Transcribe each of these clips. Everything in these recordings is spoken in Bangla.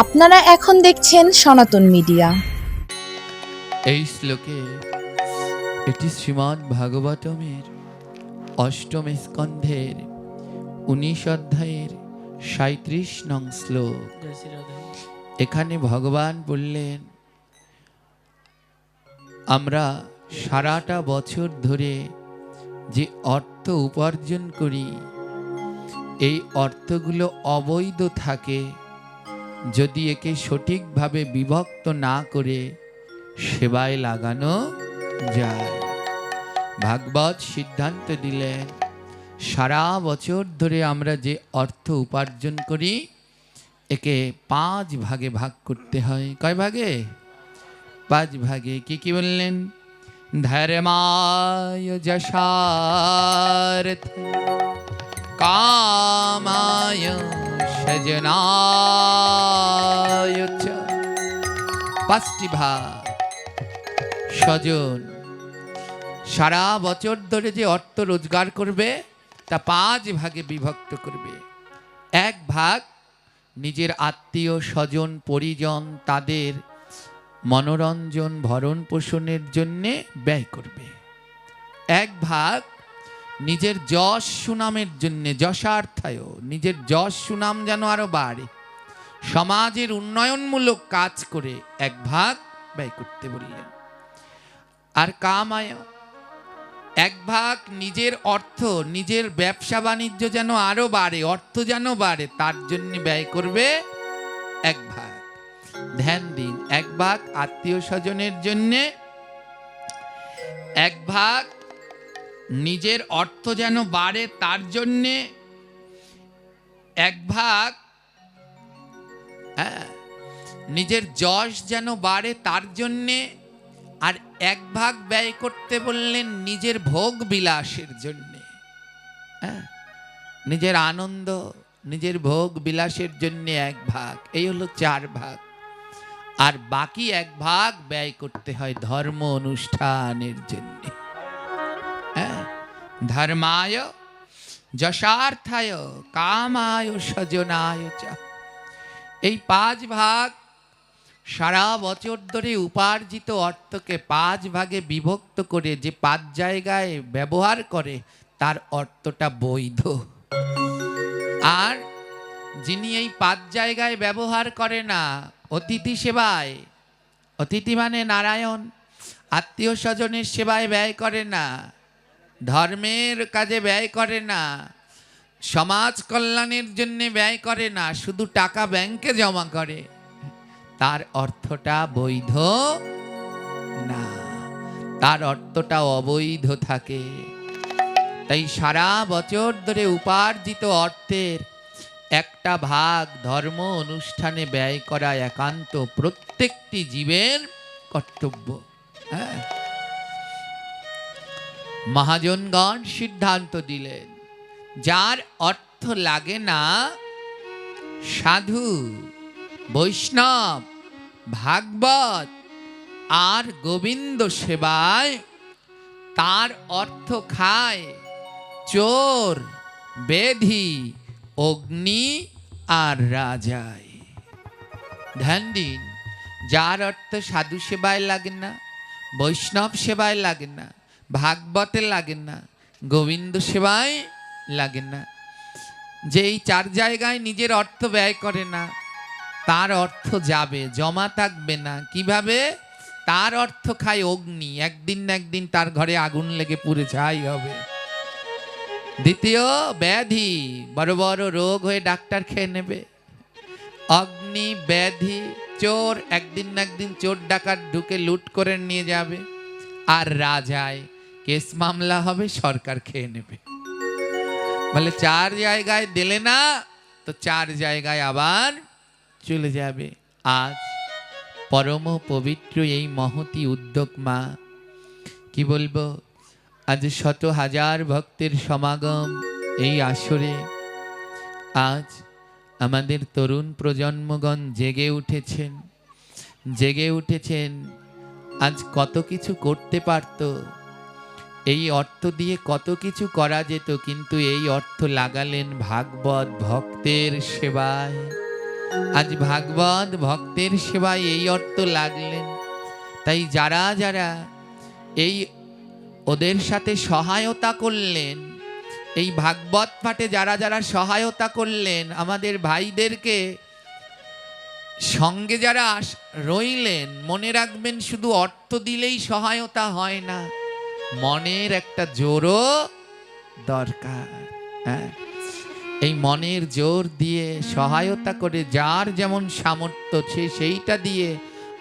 আপনারা এখন দেখছেন সনাতন মিডিয়া। এই শ্লোকে এটি শ্রীমদ্ ভাগবতমের অষ্টম স্কন্ধের 19 অধ্যায়ের 37 নং শ্লোক। এখানে ভগবান বললেন, আমরা সারাটা বছর ধরে যে অর্থ উপার্জন করি, এই অর্থগুলো অবৈধ থাকে যদি একে সঠিকভাবে বিভক্ত না করে সেবায় লাগানো যায়। ভাগবত সিদ্ধান্ত দিলেন, সারা বছর ধরে আমরা যে অর্থ উপার্জন করি একে 5 ভাগে ভাগ করতে হয়। কয় ভাগে? 5 ভাগে। কি বললেন? ধর্মায়, যশার্থ, কামায়, সজনায় চ। 5টি ভাগ। স্বজন সারা বছর ধরে যে অর্থ রোজগার করবে তা 5 ভাগে বিভক্ত করবে। 1 ভাগ নিজের আত্মীয় স্বজন পরিজন তাদের মনোরঞ্জন ভরণ পোষণের জন্যে ব্যয় করবে। 1 ভাগ নিজের যশ সুনামের জন্যে, যশার্থায়, নিজের যশ সুনাম যেন আরো বাড়ে, সমাজের উন্নয়নমূলক কাজ করে 1 ভাগ ব্যয় করতে বললেন। আর কামায় 1 ভাগ নিজের অর্থ, নিজের ব্যবসা বাণিজ্য যেন আরো বাড়ে, অর্থ যেন বাড়ে, তার জন্য ব্যয় করবে 1 ভাগ। ধ্যান দিন, 1 ভাগ আত্মীয় স্বজনের জন্যে, 1 ভাগ নিজের অর্থ যেন বাড়ে তার জন্যে, 1 ভাগ নিজের যশ যেন বাড়ে তার জন্যে, আর 1 ভাগ ব্যয় করতে বললেন নিজের ভোগ বিলাসের জন্যে। নিজের আনন্দ, নিজের ভোগ বিলাসের জন্য 1 ভাগ। এই হলো 4 ভাগ। আর বাকি 1 ভাগ ব্যয় করতে হয় ধর্ম অনুষ্ঠানের জন্য। ধর্মায়, যশার্থায়, কামায়, সজনায় চ। এই 5 ভাগ সারা বছর ধরে উপার্জিত অর্থকে 5 ভাগে বিভক্ত করে যে 5 জায়গায় ব্যবহার করে তার অর্থটা বৈধ। আর যিনি এই 5 জায়গায় ব্যবহার করে না, অতিথি সেবায়, অতিথি মানে নারায়ণ, আত্মীয় স্বজনের সেবায় ব্যয় করে না, ধর্মের কাজে ব্যয় করে না, সমাজ কল্যাণের জন্য ব্যয় করে না, শুধু টাকা ব্যাংকে জমা করে, তার অর্থটা বৈধ না, তার অর্থটা অবৈধ থাকে। তাই সারা বছর ধরে উপার্জিত অর্থের 1টা ভাগ ধর্ম অনুষ্ঠানে ব্যয় করা একান্ত প্রত্যেকটি জীবের কর্তব্য। মহাজনগণ সিদ্ধান্ত দিলেন, যার অর্থ লাগে না, সাধু, বৈষ্ণব, ভাগবত আর গোবিন্দ সেবায় তার অর্থ খায় চোর, বেধি, অগ্নি আর রাজায়। ধ্যান দিন, যার অর্থ সাধু সেবায় লাগে না, বৈষ্ণব সেবায় লাগে না, ভাগবতে লাগে না, গোবিন্দ সেবায় লাগে না, যে এই 4 জায়গায় নিজের অর্থ ব্যয় করে না, তার অর্থ যাবে, জমা থাকবে না। কিভাবে? তার অর্থ খায় অগ্নি, একদিন না একদিন তার ঘরে আগুন লেগে পুড়ে ছাই হবে। দ্বিতীয়, ব্যাধি, বড় বড় রোগ হয়ে ডাক্তার খেয়ে নেবে। অগ্নি, ব্যাধি, চোর, একদিন না একদিন চোর ডাকাত ঢুকে লুট করে নিয়ে যাবে। আর রাজায়, কেস মামলা হবে, সরকার খেয়ে নেবে। বলে 4 জায়গায় দিলে না তো 4 জায়গায় আবার চলে যাবে। আজ পরম পবিত্র এই মহতি উদ্যোগ, মা কি বলবো, আজ শত হাজার ভক্তের সমাগম এই আসরে। আজ আমাদের তরুণ প্রজন্মগণ জেগে উঠেছেন। আজ কত কিছু করতে পারত, এই অর্থ দিয়ে কত কিছু করা যেত, কিন্তু এই অর্থ লাগালেন ভাগবত ভক্তের সেবায়। আজ ভাগবত ভক্তের সেবায় এই অর্থ লাগলেন। তাই যারা যারা এই ওদের সাথে সহায়তা করলেন, এই ভাগবত পাঠে যারা যারা সহায়তা করলেন, আমাদের ভাইদেরকে সঙ্গে যারা রইলেন, মনে রাখবেন শুধু অর্থ দিলেই সহায়তা হয় না, মনের একটা জোরও দরকার। হ্যাঁ, এই মনের জোর দিয়ে সহায়তা করে যার যেমন সামর্থ্য সে সেইটা দিয়ে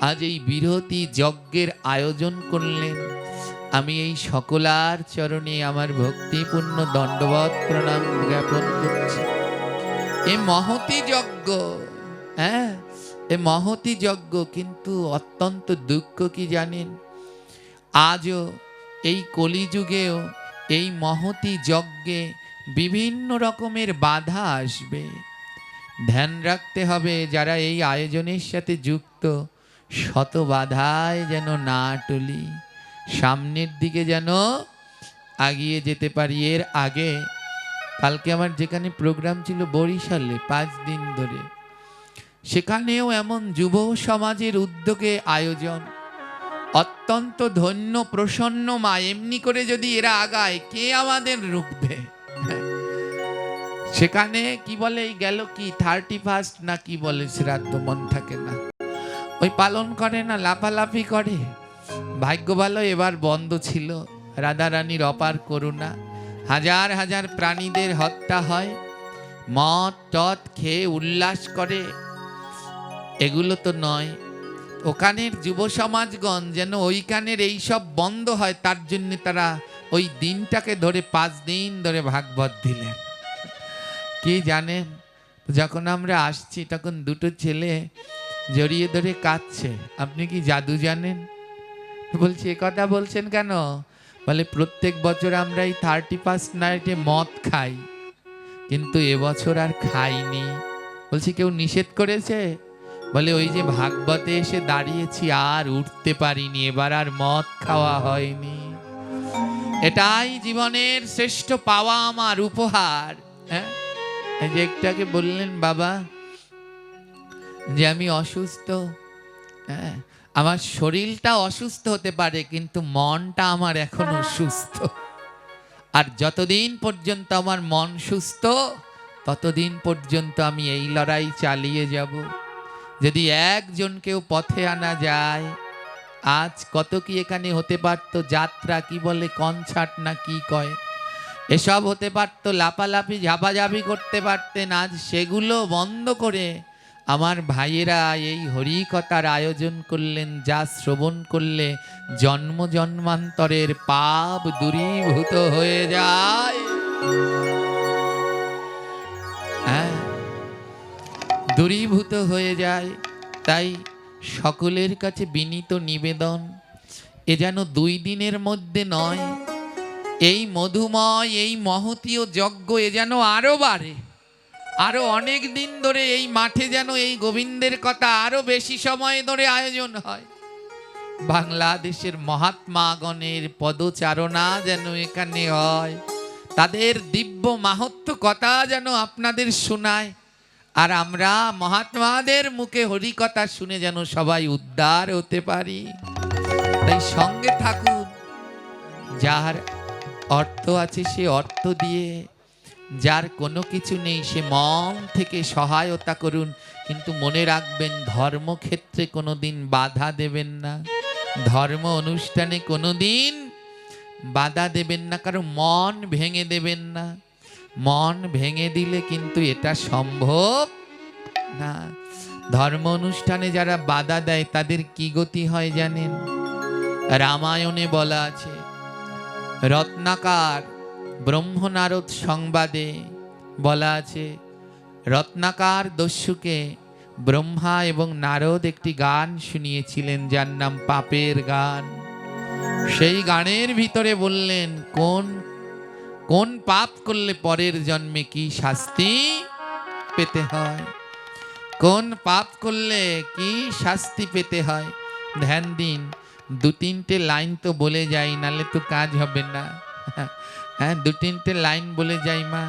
আজ এই বিরতি যজ্ঞের আয়োজন করলেন। আমি এই সকলার চরণে আমার ভক্তিপূর্ণ দণ্ডবত প্রণাম জ্ঞাপন করছি। এ মহতি যজ্ঞ, হ্যাঁ, এ মহতি যজ্ঞ, কিন্তু অত্যন্ত দুঃখ কি জানেন, আজও এই কলিযুগেও এই মহতি যজ্ঞে বিভিন্ন রকমের বাধা আসবে। ধ্যান রাখতে হবে যারা এই আয়োজনের সাথে যুক্ত, শত বাধায় যেন না টলি, সামনের দিকে যেন আগিয়ে যেতে পারি। এর আগে কালকে আমার যেখানে প্রোগ্রাম ছিল বরিশালে 5 দিন ধরে, সেখানেও এমন যুব সমাজের উদ্যোগে আয়োজন। অত্যন্ত ধন্য প্রসন্ন মা, এমনি করে যদি এরা আগায় কে আমাদের রুখবে? সেখানে কি বলে গেল কি 31 না কি বলে শ্রাদ্ধ, মন থাকে না, ওই পালন করে না, লাফালাফি করে। ভাগ্য ভালো এবার বন্ধ ছিল, রাধারানীর অপার করুণা, হাজার হাজার প্রাণীদের হত্যা হয়, মদ টদ খেয়ে উল্লাস করে, এগুলো তো নয়। ওখানের যুব সমাজগণ যেন ওইখানের এইসব বন্ধ হয়, তার জন্য তারা ওই দিনটাকে ধরে 5 দিন ধরে ভাগবত দিলেন। কি জানেন, যখন আমরা আসছি তখন দুটো ছেলে জড়িয়ে ধরে কাঁদছে। আপনি কি জাদু জানেন? বলছি এ কথা বলছেন কেন? বলে প্রত্যেক বছর আমরা এই 31 নাইটে মদ খাই, কিন্তু এবছর আর খাইনি। বলছি কেউ নিষেধ করেছে? বলে ওই যে ভাগবতে এসে দাঁড়িয়েছি আর উঠতে পারিনি, এবার আর মদ খাওয়া হয়নি। এটাই জীবনের শ্রেষ্ঠ পাওয়া, আমার উপহার। হ্যাঁ, এই যে একটাকে বললেন বাবা যে আমি অসুস্থ, হ্যাঁ, আমার শরীরটা অসুস্থ হতে পারে কিন্তু মনটা আমার এখনো সুস্থ, আর যতদিন পর্যন্ত আমার মন সুস্থ ততদিন পর্যন্ত আমি এই লড়াই চালিয়ে যাব। যদি একজনকেও পথে আনা যায়, আজ কত কি এখানে হতে পারতো, যাত্রা কি বলে, কনসার্ট না কি কয়, এসব হতে পারতো, লাপালাপি ঝাপাঝাপি করতে পারতেন। আজ সেগুলো বন্ধ করে আমার ভাইয়েরা এই হরিকথার আয়োজন করলেন, যা শ্রবণ করলে জন্ম জন্মান্তরের পাপ দূরীভূত হয়ে যায়। হ্যাঁ, দূরীভূত হয়ে যায়। তাই সকলের কাছে বিনীত নিবেদন, এ যেন 2 দিনের মধ্যে নয়, এই মধুময় এই মহতীয় যজ্ঞ এ যেন আরো বাড়ে, আরো অনেক দিন ধরে এই মাঠে যেন এই গোবিন্দের কথা আরো বেশি সময় ধরে আয়োজন হয়। বাংলাদেশের মহাত্মাগণের পদচারণা যেন এখানে হয়, তাদের দিব্য মাহাত্ম্য কথা যেন আপনাদের শোনায়, আর আমরা মহাত্মাদের মুখে হরি কথা শুনে যেন সবাই উদ্ধার হতে পারি। তাই সঙ্গে থাকুন, যার অর্থ আছে সে অর্থ দিয়ে, যার কোনো কিছু নেই সে মন থেকে সহায়তা করুন। কিন্তু মনে রাখবেন ধর্মক্ষেত্রে কোনোদিন বাধা দেবেন না, ধর্ম অনুষ্ঠানে কোনোদিন বাধা দেবেন না, কারণ মন ভেঙে দেবেন না। মন ভেঙে দিলে কিন্তু এটা সম্ভব না। ধর্ম অনুষ্ঠানে যারা বাধা দেয় তাদের কি গতি হয় জানেন? রামায়ণে বলা আছে, রত্নাকার ব্রহ্মনারদ সংবাদে বলা আছে, রত্নাকার দস্যুকে ব্রহ্মা এবং নারদ একটি গান শুনিয়েছিলেন যার নাম পাপের গান। সেই গানের ভিতরে বললেন কোন কোন পাপ করলে পরের জন্মে কি শাস্তি পেতে হয়, কোন পাপ করলে কি শাস্তি পেতে হয়। ধ্যান দিন, 2-3টে লাইন তো বলে যাই, নালে তো কাজ হবে না। হ্যাঁ, 2-3টে লাইন বলে যাই মা।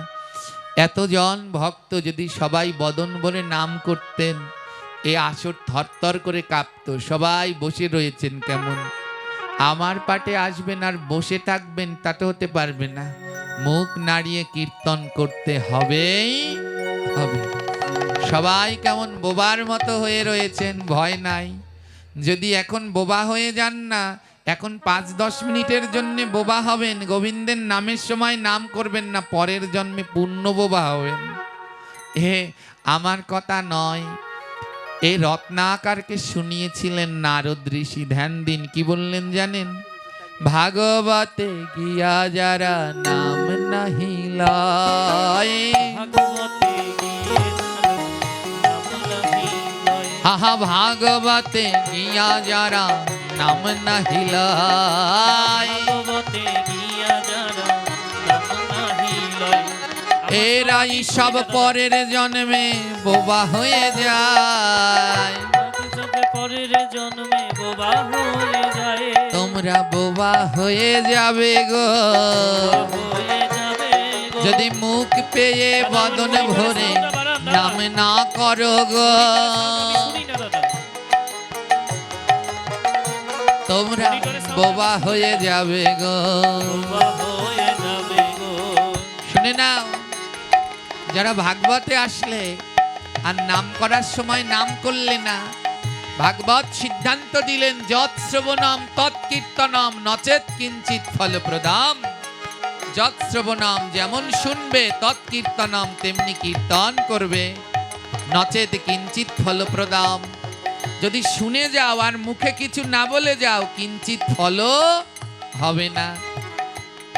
এতজন ভক্ত যদি সবাই বদন বলে নাম করতেন, এ আসর থরথর করে কাঁপতো। সবাই বসে রয়েছেন কেমন, আমার পাটে আসবেন আর বসে থাকবেন তা তো হতে পারবে না, মুখ নাড়িয়ে কীর্তন করতে হবেই হবে। সবাই কেমন বোবার মতো হয়ে রয়েছেন, ভয় নাই। যদি এখন বোবা হয়ে যান না, এখন 5-10 মিনিটের জন্য বোবা হবেন, গোবিন্দের নামের সময় নাম করবেন না, পরের জন্মে পূর্ণ বোবা হবেন। হে আমার কথা নয়, এই রত্নাকারকে শুনিয়েছিলেন নারদ ঋষি। ধ্যান দিন কি বললেন জানেন? ভাগবতে গিয়া যারা নাম নাহি লয়, আহা ভাগবতে গিয়া যারা নাম নাহি লয়, এরাই সব পরের জন্মে বোবা হয়ে যায়। তোমরা বোবা হয়ে যাবে গো, যদি মুখ পেয়ে বদন ভরে নাম না করো গো। তোমরা বোবা হয়ে যাবে গো। শুনে নাও, যারা ভাগবতে আসলে আর নাম করার সময় নাম করলে না, ভাগবত সিদ্ধান্ত দিলেন যৎ শ্রবণম তৎকীর্তনম নচেৎ কিঞ্চিৎ ফলপ্রদাম। যৎ শ্রবণম যেমন শুনবে, তৎকীর্তনম তেমনি কীর্তন করবে, নচেৎ কিঞ্চিৎ ফলপ্রদাম। যদি শুনে যাও আর মুখে কিছু না বলে যাও, কিঞ্চিৎ ফল হবে না।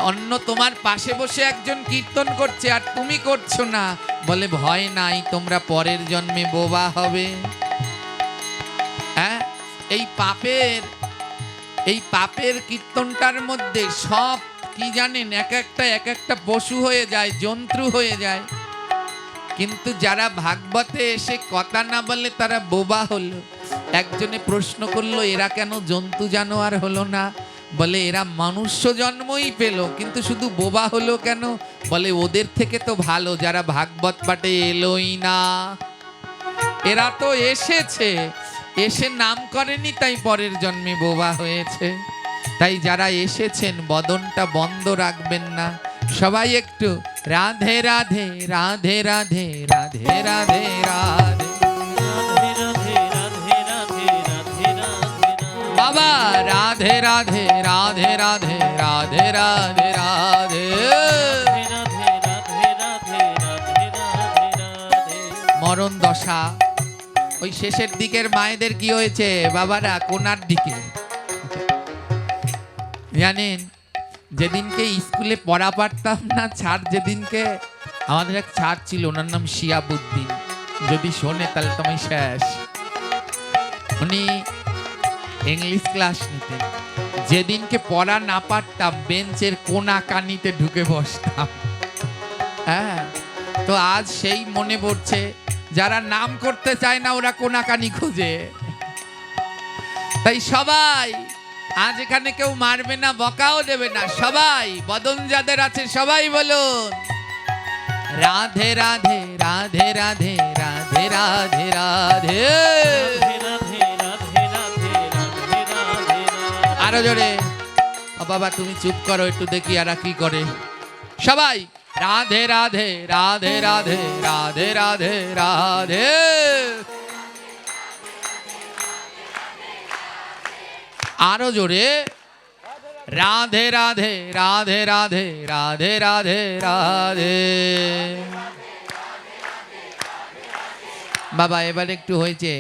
অন্য তোমার পাশে বসে একজন কীর্তন করছে আর তুমি করছো না, বলে ভয় নাই, তোমরা পরের জন্মে বোবা হবে। হ্যাঁ, এই পাপের কীর্তনটার মধ্যে সব কি জানেন, এক একটা পশু হয়ে যায়, জন্তু হয়ে যায়। কিন্তু যারা ভাগবতে এসে কথা না বলে তারা বোবা হলো। একজনে প্রশ্ন করলো, এরা কেন জন্তু জানোয়ার হলো না? বলে এরা মনুষ্য জন্মই পেল, কিন্তু শুধু বোবা হলো কেন? বলে ওদের থেকে তো ভালো যারা ভাগবত পাঠে এলোই না। এরা তো এসেছে, এসে নাম করেনি, তাই পরের জন্মে বোবা হয়েছে। তাই যারা এসেছেন বদনটা বন্ধ রাখবেন না। সবাই একটু রাধে রাধে রাধে রাধে রাধে রাধে রাধে বাবা, রাধে রাধে রাধে রাধে রাধে রাধে রাধে। মরণ দশা, ওই শেষের দিকের মায়েদের কি হয়েছে বাবারা? কোনার দিকে জানেন, যেদিনকে স্কুলে পড়া পারতাম না, ছাড় যেদিনকে, আমাদের এক ছাড় ছিল, ওনার নাম শিয়াবুদ্দিন, যদি শোনে তাহলে তুমি শেষ। উনি ইংলিশ ক্লাস নিতেন। যেদিনকে পড়া না পারতাম, বেঞ্চের কোনা কানিতে ঢুকে বসতাম। হ্যাঁ, তো আজ সেই মনে পড়ছে, যারা নাম করতে চায় না ওরা কোনাকানি খুঁজে। তাই সবাই আজ এখানে কেউ মারবে না, বকাও দেবে না। সবাই বদন যাদের আছে সবাই বলুন রাধে রাধে রাধে রাধে রাধে রাধে রাধে। আরো জোরে। ও বাবা তুমি চুপ করো একটু, দেখি আর কি করে। সবাই রাধে রাধে রাধে রাধে রাধে রাধে রাধে। আরো জোরে। রাধে রাধে রাধে রাধে রাধে রাধে রাধে। বাবা এবার একটু হয়েছে,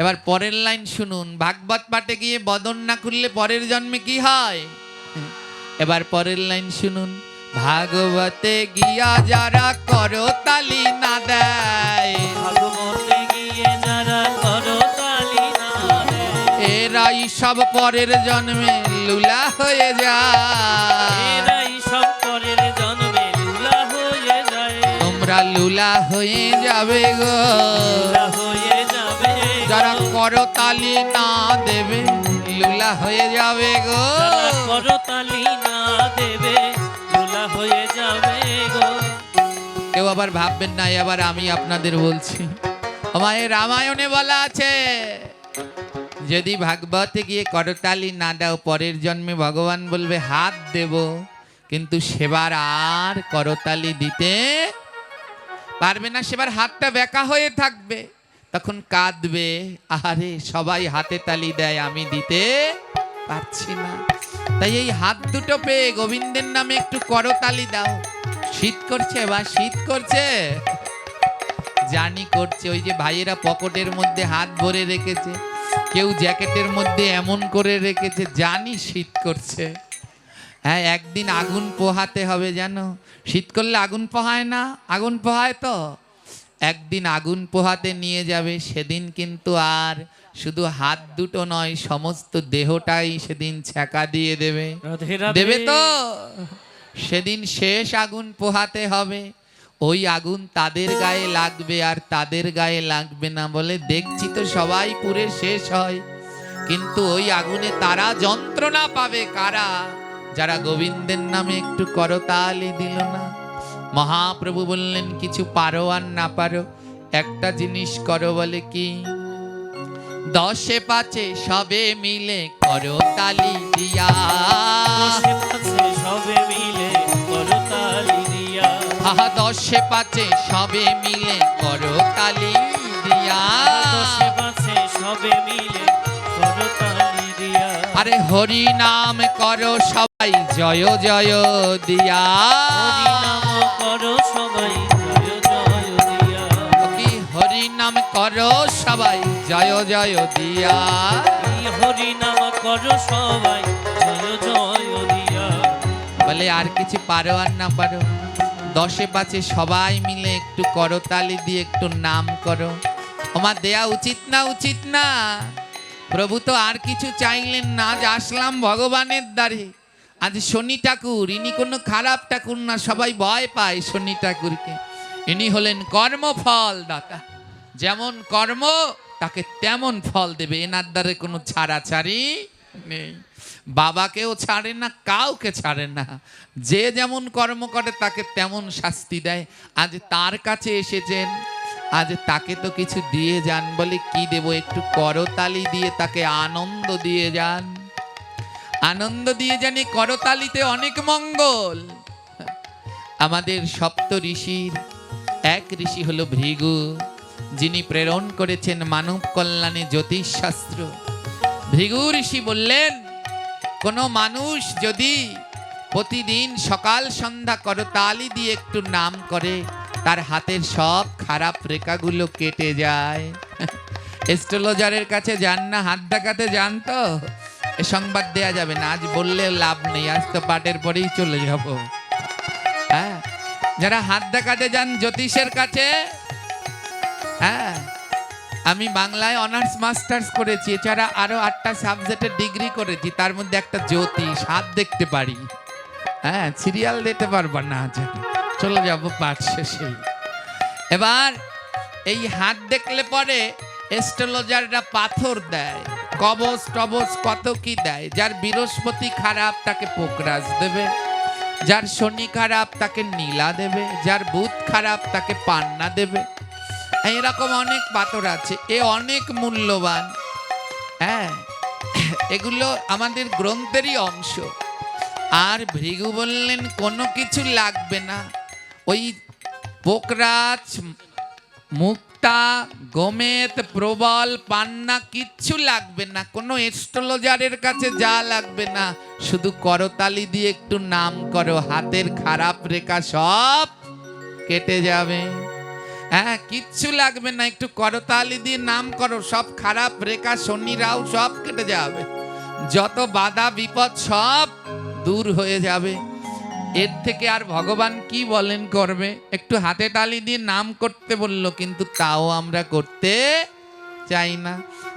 এবার পরের লাইন শুনুন। ভাগবত পাঠে গিয়ে বদন না খুললে পরের জন্মে কি হয়? এবার পরের লাইন শুনুন। ভাগবতে গিয়া যারা করতালি না দেয়, ভাগবতে গিয়ে যারা করতালি না দেয়, এরাই সব পরের জন্মে লুলা হয়ে যায়। এরাই সব পরের জন্মে লুলা হয়ে যায়। তোমরা লুলা হয়ে যাবে গো, লুলা হয়ে যাবে। যারা করতালি না দেবে লুলা হয়ে যাবে গো, যারা করতালি না দেবে লুলা হয়ে যাবে গো। কেউ আবার ভাববেন না এবার আমি আপনাদের বলছি। আমায় রামায়ণে বলা আছে, যদি ভাগবতে গিয়ে করতালি না দাও পরের জন্মে ভগবান বলবে হাত দেব, কিন্তু সেবার আর করতালি দিতে পারবে না। সেবার হাতটা বেঁকা হয়ে থাকবে, তখন কাঁদবে, আরে সবাই হাতে তালি দেয় আমি দিতে পারছি না। তাই এই হাত দুটো পেয়ে গোবিন্দের নামে একটু করতালি দাও। শীত করছে বা শীত করছে, জানি করছে। ওই যে ভাইয়েরা পকেটের মধ্যে হাত ভরে রেখেছে, কেউ জ্যাকেটের মধ্যে এমন করে রেখেছে, জানি শীত করছে। হ্যাঁ, একদিন আগুন পোহাতে হবে জানো। শীত করলে আগুন পোহায় না? আগুন পোহায় তো। একদিন আগুন পোহাতে নিয়ে যাবে, সেদিন কিন্তু আর শুধু হাত দুটো নয়, সমস্ত দেহটাই সেদিন ছ্যাঁকা দিয়ে দেবে। রাধে রাধে। দেবে তো? সেদিন শেষ আগুন পোহাতে হবে। ওই আগুন তাদের গায়ে লাগবে আর তাদের গায়ে লাগবে না বলে দেখছি তো সবাই পুড়ে শেষ হয়, কিন্তু ওই আগুনে তারা যন্ত্রণা পাবে কারা? যারা গোবিন্দের নামে একটু করতালি দিল না। মহাপ্রভু বললেন কিছু পারো আর না পারো, একটা জিনিস করো, বলে কি? 10 5 সবে মিলে করতালি দিয়া, 10 5 সবে মিলে করতালি দিয়া, 10 5 সবে মিলে করতালি দিয়া, 10 5 সবে মিলে করতালি দিয়া, আরে হরি নাম করো সবাই জয় জয় দিয়া, হরি নাম করো সবাই জয় জয় দিয়া, কি হরি নাম করো সবাই জয় জয় দিয়া, এই হরি নাম করো সবাই জয় জয় দিয়া। বলে আর কিছু পারো আর না পারো, 10 5 সবাই মিলে একটু করতালি দিয়ে একটু নাম করো। আমার দেয়া উচিত না? উচিত না? প্রভু তো আর কিছু চাইলেন না, আজ আসলাম ভগবানের দ্বারে। আজ শনি ঠাকুর, ইনি কোনো খারাপ ঠাকুর না, সবাই ভয় পায় শনি ঠাকুরকে। ইনি হলেন কর্মফল দাতা, যেমন কর্ম তাকে তেমন ফল দেবে, এনার দ্বারে কোনো ছাড়াছাড়ি নেই। বাবাকেও ছাড়ে না, কাউকে ছাড়ে না, যে যেমন কর্ম করে তাকে তেমন শাস্তি দেয়। আজ তার কাছে এসেছেন, আজ তাকে তো কিছু দিয়ে যান। বলে কি দেব? একটু করতালি দিয়ে তাকে আনন্দ দিয়ে যান, আনন্দ দিয়ে জানি করতালিতে অনেক মঙ্গল। আমাদের সপ্ত ঋষির এক ঋষি হলো ভৃগু, যিনি প্রেরণ করেছেন মানব কল্যাণে জ্যোতিষশাস্ত্র। ভৃগু ঋষি বললেন, কোনো মানুষ যদি প্রতিদিন সকাল সন্ধ্যা করতালি দিয়ে একটু নাম করে, তার হাতের সব খারাপ রেখাগুলো কেটে যায়। অ্যাস্ট্রোলজারের কাছে যান না, হাত দেখাতে যান তো? এ সংবাদ দেয়া যাবে না, আজ বললে লাভ নেই, আজ তো পাটের পরেই চলে যাব। হ্যাঁ, যারা হাত দেখাতে যান জ্যোতিষের কাছে, হ্যাঁ, আমি বাংলায় অনার্স মাস্টার্স করেছি, এছাড়া আরো 8টা সাবজেক্টের ডিগ্রি করেছি, তার মধ্যে একটা জ্যোতিষ, হাত দেখতে পারি। হ্যাঁ, সিরিয়াল দিতে পারবা না, চলে যাব পাঠ শেষে। এবার এই হাত দেখলে পরে অ্যাস্ট্রোলজাররা পাথর দেয়, কবচ টবচ কত কি দেয়। যার বৃহস্পতি খারাপ তাকে পোকরাজ দেবে, যার শনি খারাপ তাকে নীলা দেবে, যার বুধ খারাপ তাকে পান্না দেবে। এরকম অনেক পাথর আছে, এ অনেক মূল্যবান। হ্যাঁ, এগুলো আমাদের গ্রন্থেরই অংশ। আর ভৃগু বললেন কোনো কিছু লাগবে না, ওই পোকরাজ, মুক্তা, গোমেদ, প্রবল, পান্না কিচ্ছু লাগবে না, কোনো অ্যাস্ট্রোলজারের কাছে যা লাগবে না, শুধু করতালি দিয়ে একটু নাম করো, হাতের খারাপ রেখা সব কেটে যাবে। হ্যাঁ, কিচ্ছু লাগবে না, একটু করতালি দিয়ে নাম করো, সব খারাপ রেখা শনি রাহু সব কেটে যাবে, যত বাধা বিপদ সব দূর হয়ে যাবে। এর থেকে আর ভগবান কি বলেন করবে? একটু হাতে তালি দিয়ে নাম করতে বলল, কিন্তু তাও আমরা করতে চাই না।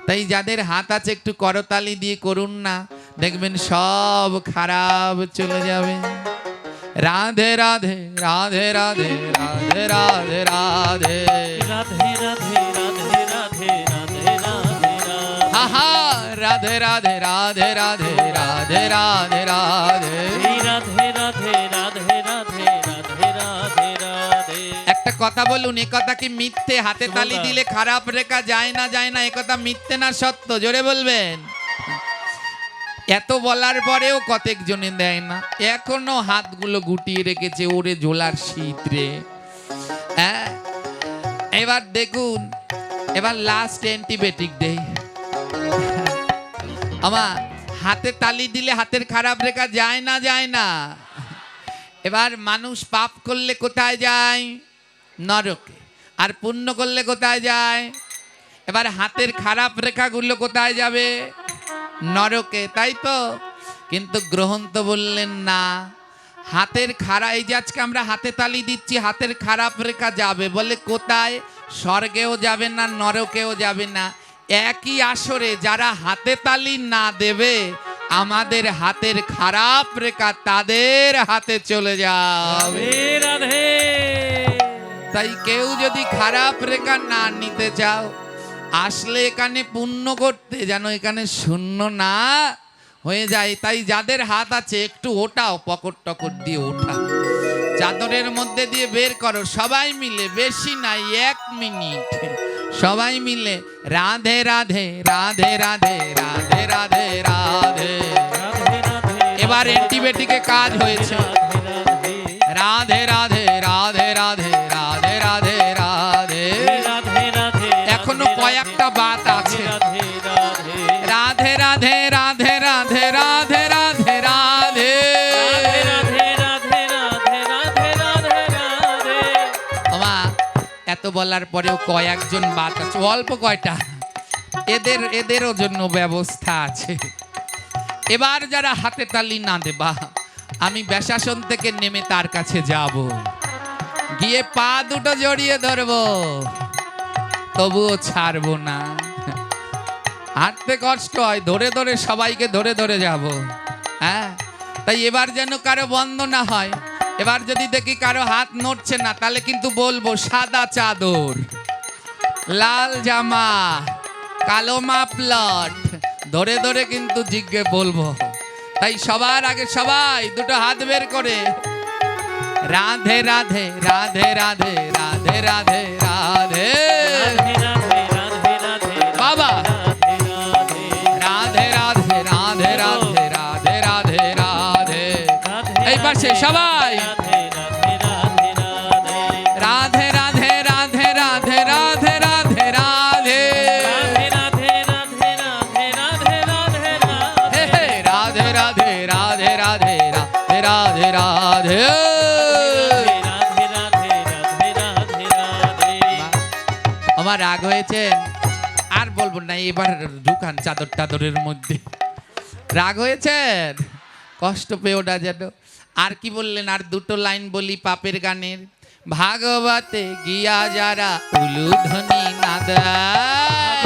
তাই যাদের হাত আছে একটু করতালি দিয়ে করুন না, দেখবেন সব খারাপ চলে যাবে। রাধে রাধে রাধে রাধে রাধে রাধে রাধে রাধে রাধে রাধে রাধে রাধে রাধে হা হা রাধে রাধে রাধে রাধে রাধে রাধে রাধে রাধে রাধে রাধে রাধে রাধে রাধে রাধে। একটা কথা বলুন, এ কথা কি মিথ্যে? হাতে তালি দিলে খারাপ রেখা যায় না, যায় না, এ কথা মিথ্যে না সত্য? জোরে বলবেন। এত বলার পরেও কতক জনে দেয় না, এখনো হাতগুলো গুটিয়ে রেখেছে। ওরে ঝোলার শীত রে। হ্যাঁ, এবার দেখুন, এবার লাস্ট অ্যান্টিবায়োটিক দেই। আমার হাতে তালি দিলে হাতের খারাপ রেখা যায় না, যায় না। এবার মানুষ পাপ করলে কোথায় যায়? নরকে। আর পুণ্য করলে কোথায় যায়? এবার হাতের খারাপ রেখাগুলো কোথায় যাবে? নরকে, তাই তো? কিন্তু গ্রহণ তো বললেন না। হাতের খারাপ, এই যে আজকে আমরা হাতে তালি দিচ্ছি, হাতের খারাপ রেখা যাবে বলে কোথায়? স্বর্গেও যাবে না, নরকেও যাবে না। একই আসরে যারা হাতে তালি না দেবে, আমাদের হাতের খারাপ রেখা তাদের হাতে চলে যাবে। রাধে তাই কেউ যদি খারাপ রেখা না নিতে চাও, আসলে এখানে পুণ্য করতে, যেন এখানে শূন্য না হয়ে যায়। তাই যাদের হাত আছে একটু ওঠাও, পকট টকট দিয়ে ওঠা, চাদরের মধ্যে দিয়ে বের করো, সবাই মিলে, বেশি নাই, 1 মিনিট সবাই মিলে রাধে রাধে রাধে রাধে রাধে রাধে রাধে। এবার অ্যান্টিবায়োটিকে কাজ হয়েছে। রাধে রাধে রাধে রাধে রাধে রাধে রাধে। এখনো কয়েকটা বাত আছে। রাধে রাধে রাধে রাধে রাধে রাধে রাধে। এত বলার পরেও কয়েকজন বাত আছে, অল্প কয়টা, এদেরও জন্য ব্যবস্থা আছে। এবার যারা হাতে তালি না দেবা, আমি বেশাসন থেকে নেমে তার কাছে যাব, গিয়ে পা দুটো জড়িয়ে ধরবো, তবুও ছাড়বো না। হাঁটতে কষ্ট হয়, ধরে ধরে সবাইকে ধরে ধরে যাব। হ্যাঁ, তাই এবার যেন কারো বন্ধ না হয়। এবার যদি দেখি কারো হাত নড়ছে না, তাহলে কিন্তু বলবো সাদা চাদর, লাল জামা, কালো মাফলার, ধরে ধরে কিন্তু জিজ্ঞে বলবো। তাই সবার আগে সবাই দুটো হাত বের করে রাধে রাধে রাধে রাধে রাধে রাধে রাধে বাবা। রাধে রাধে রাধে রাধে রাধে রাধে রাধে। এই পাশে সবাই রাধে রাধে রাধে রাধে রাধে রাধে রাধে। রাধে রাধে রাধে রাধে রাধে রাধে রাধে। আমার রাগ হয়েছে, আর বলবো না, এবার ঢুকান চাদর টাদরের মধ্যে। রাগ হয়েছেন, কষ্ট পেও না যেন। আর কি বললেন? আর দুটো লাইন বলি পাপের গানের। ভাগবতে গিয়া যারা উলুধ্বনি না দেয়,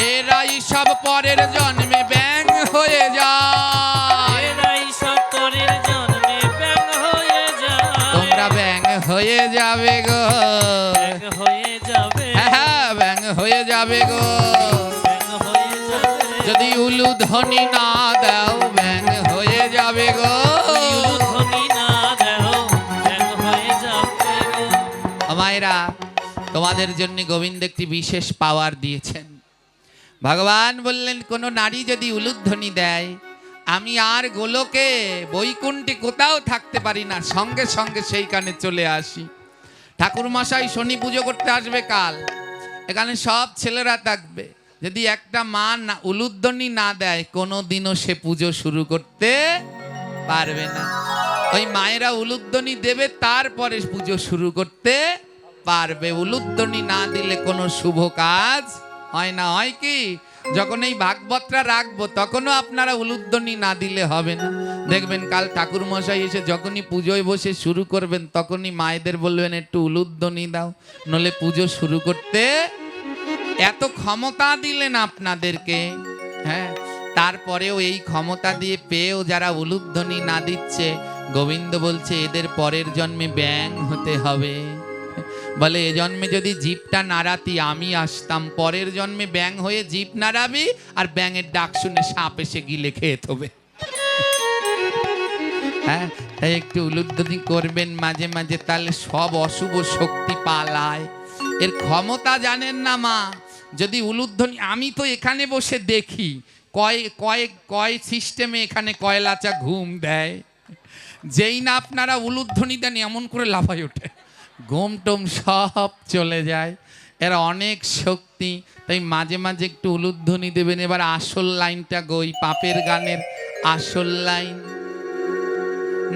এরাই সব পরের জন্মে ব্যাং হয়ে যায়। তোমরা ব্যাং হয়ে যাবে গো, হ্যাঁ ব্যাং হয়ে যাবে গো। যদি উলুধ্বনি না দাও, ব্যাং হয়ে যাবে গো। মায়েরা, তোমাদের জন্য গোবিন্দ একটি বিশেষ পাওয়ার দিয়েছেন। ভগবান বললেন, কোন নারী যদি উলুধ্বনি দেয়, আমি আর গোলকে বৈকুণ্ঠে কোথাও থাকতে পারি না, সঙ্গে সঙ্গে সেইখানে চলে আসি। ঠাকুর মশাই শনি পুজো করতে আসবে কাল, এখানে সব ছেলেরা থাকবে। যদি একটা মা না উলুধ্বনি না দেয়, কোনোদিনও সে পুজো শুরু করতে পারবে না। ওই মায়েরা উলুধ্বনি দেবে, তারপরে পুজো শুরু করতে পারবে। উলুধ্বনি না দিলে কোনো শুভ কাজ হয় না। হয় কি, যখন এই ভাগবতটা রাখবো, তখনও আপনারা উলুধ্বনি না দিলে হবে না। দেখবেন কাল ঠাকুর মশাই এসে যখনই পুজোয় বসে শুরু করবেন, তখনই মায়েদের বলবেন একটু উলুধ্বনি দাও, নলে পুজো শুরু করতে। এত ক্ষমতা দিলেন আপনাদেরকে, হ্যাঁ, তারপরেও এই ক্ষমতা দিয়ে পেয়েও যারা উলুধ্বনি না দিচ্ছে, গোবিন্দ বলছে এদের পরের জন্মে ব্যাং হতে হবে। বলে এ জন্মে যদি জিভটা নাড়াতি, আমি আসতাম, পরের জন্মে ব্যাং হয়ে জিভ নাড়াবি, আর ব্যাঙের ডাক শুনে সাপ এসে গিলে খেয়ে থবে। হ্যাঁ, তাই একটু উলুধ্বনি করবেন মাঝে মাঝে, তাহলে সব অশুভ শক্তি পালায়। এর ক্ষমতা জানেন না মা। যদি উলুধ্বনি, আমি তো এখানে বসে দেখি কয় সিস্টেমে এখানে কয়লাচা ঘুম দেয়। যেই না আপনারা উলুধ্বনি দেন এমন করে লাফাই ওঠে, ঘুম টুম সব চলে যায়। এরা অনেক শক্তি, তাই মাঝে মাঝে একটু উলুধ্বনি দেবেন। এবার আসল লাইনটা গই, পাপের গানের আসল লাইন।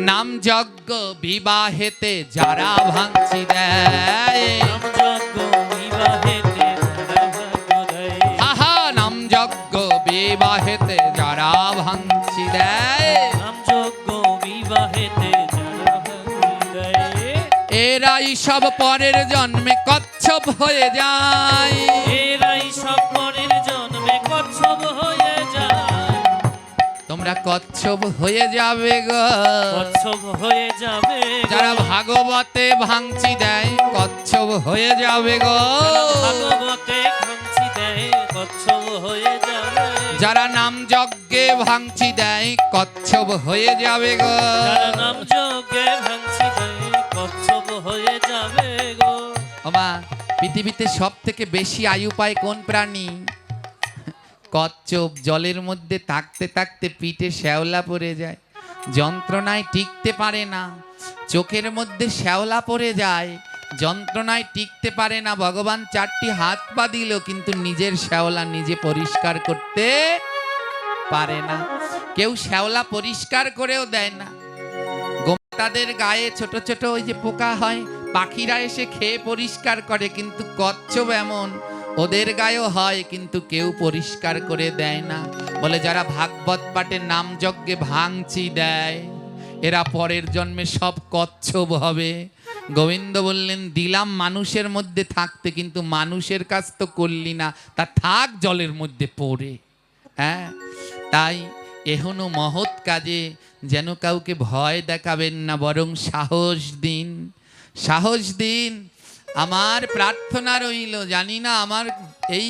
নাম যজ্ঞ বিবাহেতে যারা ভাঙচি দেয়, নাম যজ্ঞ বিবাহেতে যারা ভাগ্য দেয়। আহা নাম যজ্ঞ বিবাহেতে যারা ভাঙচি দেয়, নাম যজ্ঞ বিবাহেতে যারা ভাগ্য দেয়। এরাই সব পরের জন্মে কচ্ছপ হয়ে যায়। এরাই সব পরের জন্মে কচ্ছপ হয়ে যায়। তোমরা কচ্ছপ হয়ে যাবে গো, কচ্ছপ হয়ে যাবে গো। যারা ভাগবতে ভাঙচি দেয় কচ্ছপ হয়ে যাবে গো। ভাগবতে ভাঙচি দেয় কচ্ছপ হয়ে যাবে। যারা নাম যজ্ঞে ভাঙচি দেয় কচ্ছপ হয়ে যাবে গো। যারা নাম যজ্ঞে ভাঙচি দেয় কচ্ছপ হয়ে যাবে গো। ওমা, পৃথিবীতে সব থেকে বেশি আয়ু পায় কোন প্রাণী? কচ্ছপ। জলের মধ্যে থাকতে থাকতে পিঠে শ্যাওলা পড়ে যায়, যন্ত্রণায় টিকতে পারে না। চোখের মধ্যে শ্যাওলা পড়ে যায়, যন্ত্রণায় টিকতে পারে না। ভগবান 4টি হাত পা দিল, কিন্তু নিজের শ্যাওলা নিজে পরিষ্কার করতে পারে না। কেউ শ্যাওলা পরিষ্কার করেও দেয় না। গোমাতাদের গায়ে ছোট ছোট ওই যে পোকা হয়, পাখিরা এসে খেয়ে পরিষ্কার করে, কিন্তু কচ্ছপ এমন, ওদের গায়েও হয় কিন্তু কেউ পরিষ্কার করে দেয় না। বলে যারা ভাগবত পাঠে নাম যজ্ঞে ভাঙচি দেয় এরা পরের জন্মে সব কচ্ছপ হবে। গোবিন্দ বললেন দিলাম মানুষের মধ্যে থাকতে, কিন্তু মানুষের কাজ তো করলি না, তা থাক জলের মধ্যে পড়ে। হ্যাঁ, তাই এখনো মহৎ কাজে যেন কাউকে ভয় দেখাবেন না, বরং সাহস দিন, সাহস দিন। আমার প্রার্থনা রইল, জানি না আমার এই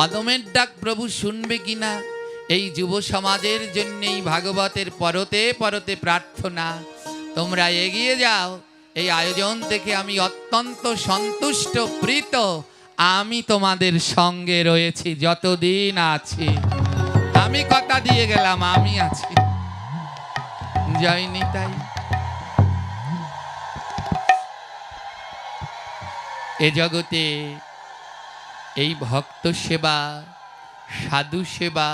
অদমের ডাক প্রভু শুনবে কিনা। এই যুব সমাজের জন্য এই ভাগবতের পরতে পরতে প্রার্থনা, তোমরা এগিয়ে যাও। এই আয়োজন থেকে আমি অত্যন্ত সন্তুষ্ট, প্রীত। আমি তোমাদের সঙ্গে রয়েছি যতদিন আছি। আমি কথা দিয়ে গেলাম আমি আছি। জয় নিতাই। এ জগতে এই ভক্ত সেবা, সাধু সেবা,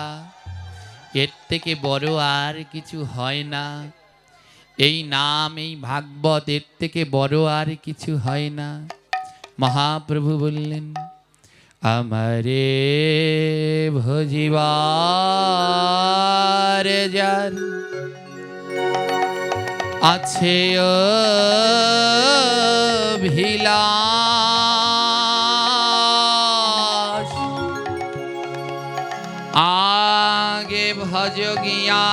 এর থেকে বড় আর কিছু হয় না। এই নাম, এই ভাগবত, এর থেকে বড় আর কিছু হয় না। মহাপ্রভু বললেন আমারে ভজিবার যার আছে অভিলাষ, আগে ভজ গিয়া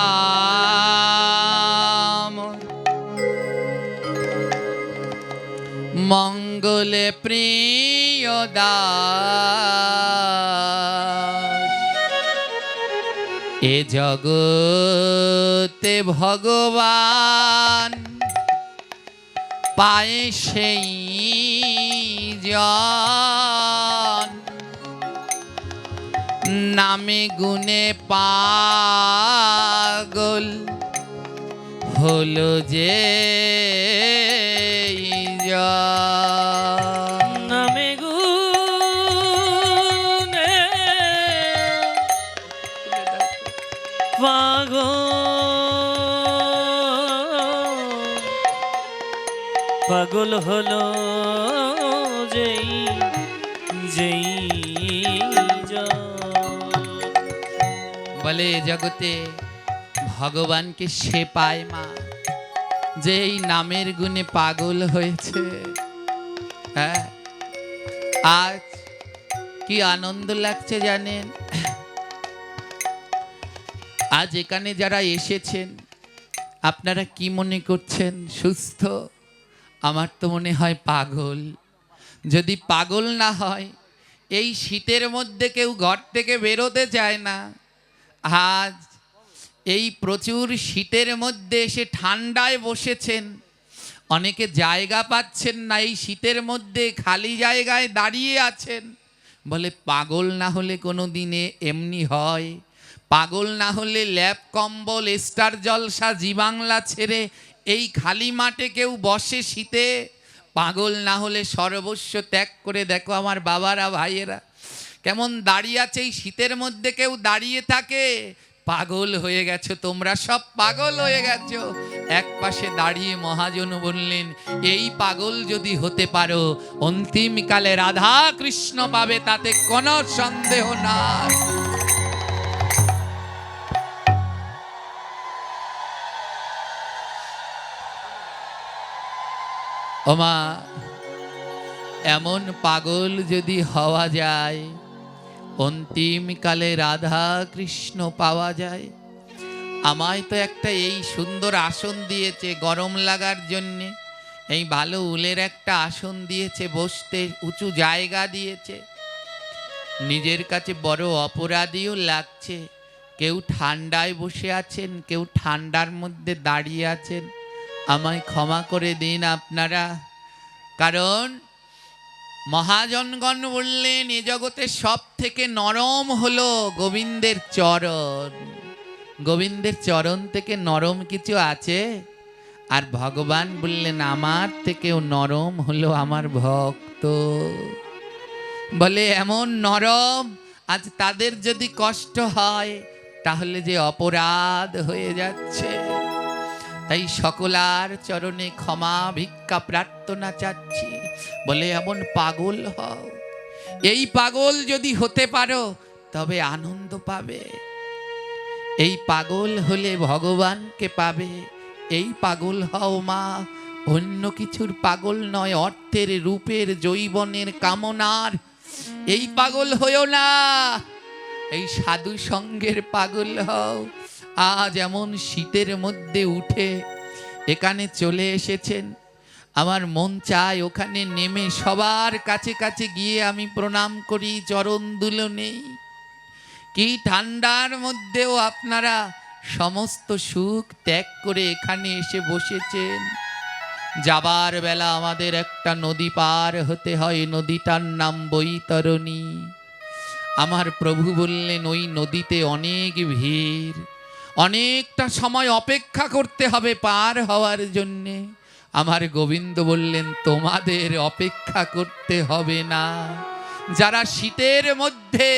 মঙ্গলে প্রিয় দাস। এ জগতে ভগবান পায় সেই জন, নামে গুণে পাগল হলো যে নামে গুণে পাগল হলো যেই যেই বলে জগতে ভগবানকে সে পায় মা যে এই নামের গুণে পাগল হয়েছে। হ্যাঁ, আজ কি আনন্দ লাগছে জানেন? আজ এখানে যারা এসেছেন আপনারা কি মনে করছেন? সুস্থ? আমার তো মনে হয় পাগল। যদি পাগল না হয়, এই শীতের মধ্যে কেউ ঘর থেকে বেরোতে চায় না। আজ এই প্রচুর শীতের মধ্যে এসে ঠান্ডায় বসেছেন, অনেকে জায়গা পাচ্ছেন না, এই শীতের মধ্যে খালি জায়গায় দাঁড়িয়ে আছেন। বলে পাগল না হলে কোনো দিনে এমনি হয়? পাগল না হলে ল্যাপ কম্বল স্টার জলসা জি বাংলা ছেড়ে এই খালি মাঠে কেউ বসে শীতে? পাগল না হলে সর্বস্ব ত্যাগ করে দেখো আমার বাবারা ভাইয়েরা কেমন দাঁড়িয়ে আছে এই শীতের মধ্যে, কেউ দাঁড়িয়ে থাকে? পাগল হয়ে গেছো তোমরা, সব পাগল হয়ে গেছো। এক পাশে দাঁড়িয়ে মহাজন বললেন, এই পাগল যদি হতে পারো অন্তিমকালে রাধা কৃষ্ণ পাবে, তাতে কোনো সন্দেহ নাই। ওমা, এমন পাগল যদি হওয়া যায়, অন্তিমকালে রাধা কৃষ্ণ পাওয়া যায়। আমায় তো একটা এই সুন্দর আসন দিয়েছে গরম লাগার জন্যে, এই ভালো উলের একটা আসন দিয়েছে বসতে, উঁচু জায়গা দিয়েছে। নিজের কাছে বড় অপরাধীও লাগছে। কেউ ঠান্ডায় বসে আছেন, কেউ ঠান্ডার মধ্যে দাঁড়িয়ে আছেন, আমায় ক্ষমা করে দিন আপনারা। কারণ মহাজনগণ বললেন এ জগতে সব থেকে নরম হলো গোবিন্দের চরণ। গোবিন্দের চরণ থেকে নরম কিছু আছে? আর ভগবান বললেন আমার থেকেও নরম হলো আমার ভক্ত। বলে এমন নরম, আজ তাদের যদি কষ্ট হয় তাহলে যে অপরাধ হয়ে যাচ্ছে। তাই সকলার চরণে ক্ষমা ভিক্ষা প্রার্থনা চাচ্ছি। বলে এমন পাগল হও, এই পাগল যদি হতে পারো তবে আনন্দ পাবে। এই পাগল হলে ভগবানকে পাবে। এই পাগল হও মা, অন্য কিছুর পাগল নয়, অর্থের রূপের যৌবনের কামনার এই পাগল হইও না, এই সাধু সঙ্গের পাগল হও। আজ এমন শীতের মধ্যে উঠে এখানে চলে এসেছেন, আমার মন চায় ওখানে নেমে সবার কাছে কাছে গিয়ে আমি প্রণাম করি, চরণ দুলো নেই। কি ঠান্ডার মধ্যেও আপনারা সমস্ত সুখ ত্যাগ করে এখানে এসে বসেছেন। যাবার বেলা আমাদের একটা নদী পার হতে হয়, নদীটার নাম বৈতরণী। আমার প্রভু বললেন ওই নদীতে অনেক ভিড়, অনেকটা সময় অপেক্ষা করতে হবে পার হওয়ার জন্যে। আমার গোবিন্দ বললেন তোমাদের অপেক্ষা করতে হবে না। যারা শীতের মধ্যে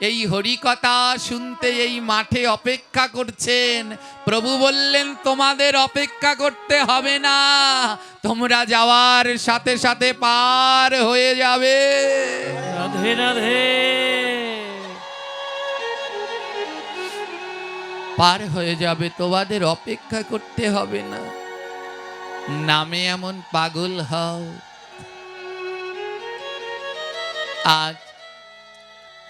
এই হরিকথা শুনতে এই মাঠে অপেক্ষা করছেন, প্রভু বললেন তোমাদের অপেক্ষা করতে হবে না, তোমরা যাওয়ার সাথে সাথে পার হয়ে যাবে। রাধে রাধে। পার হয়ে যাবে, তোমাদের অপেক্ষা করতে হবে না। নামে এমন পাগল হও। আজ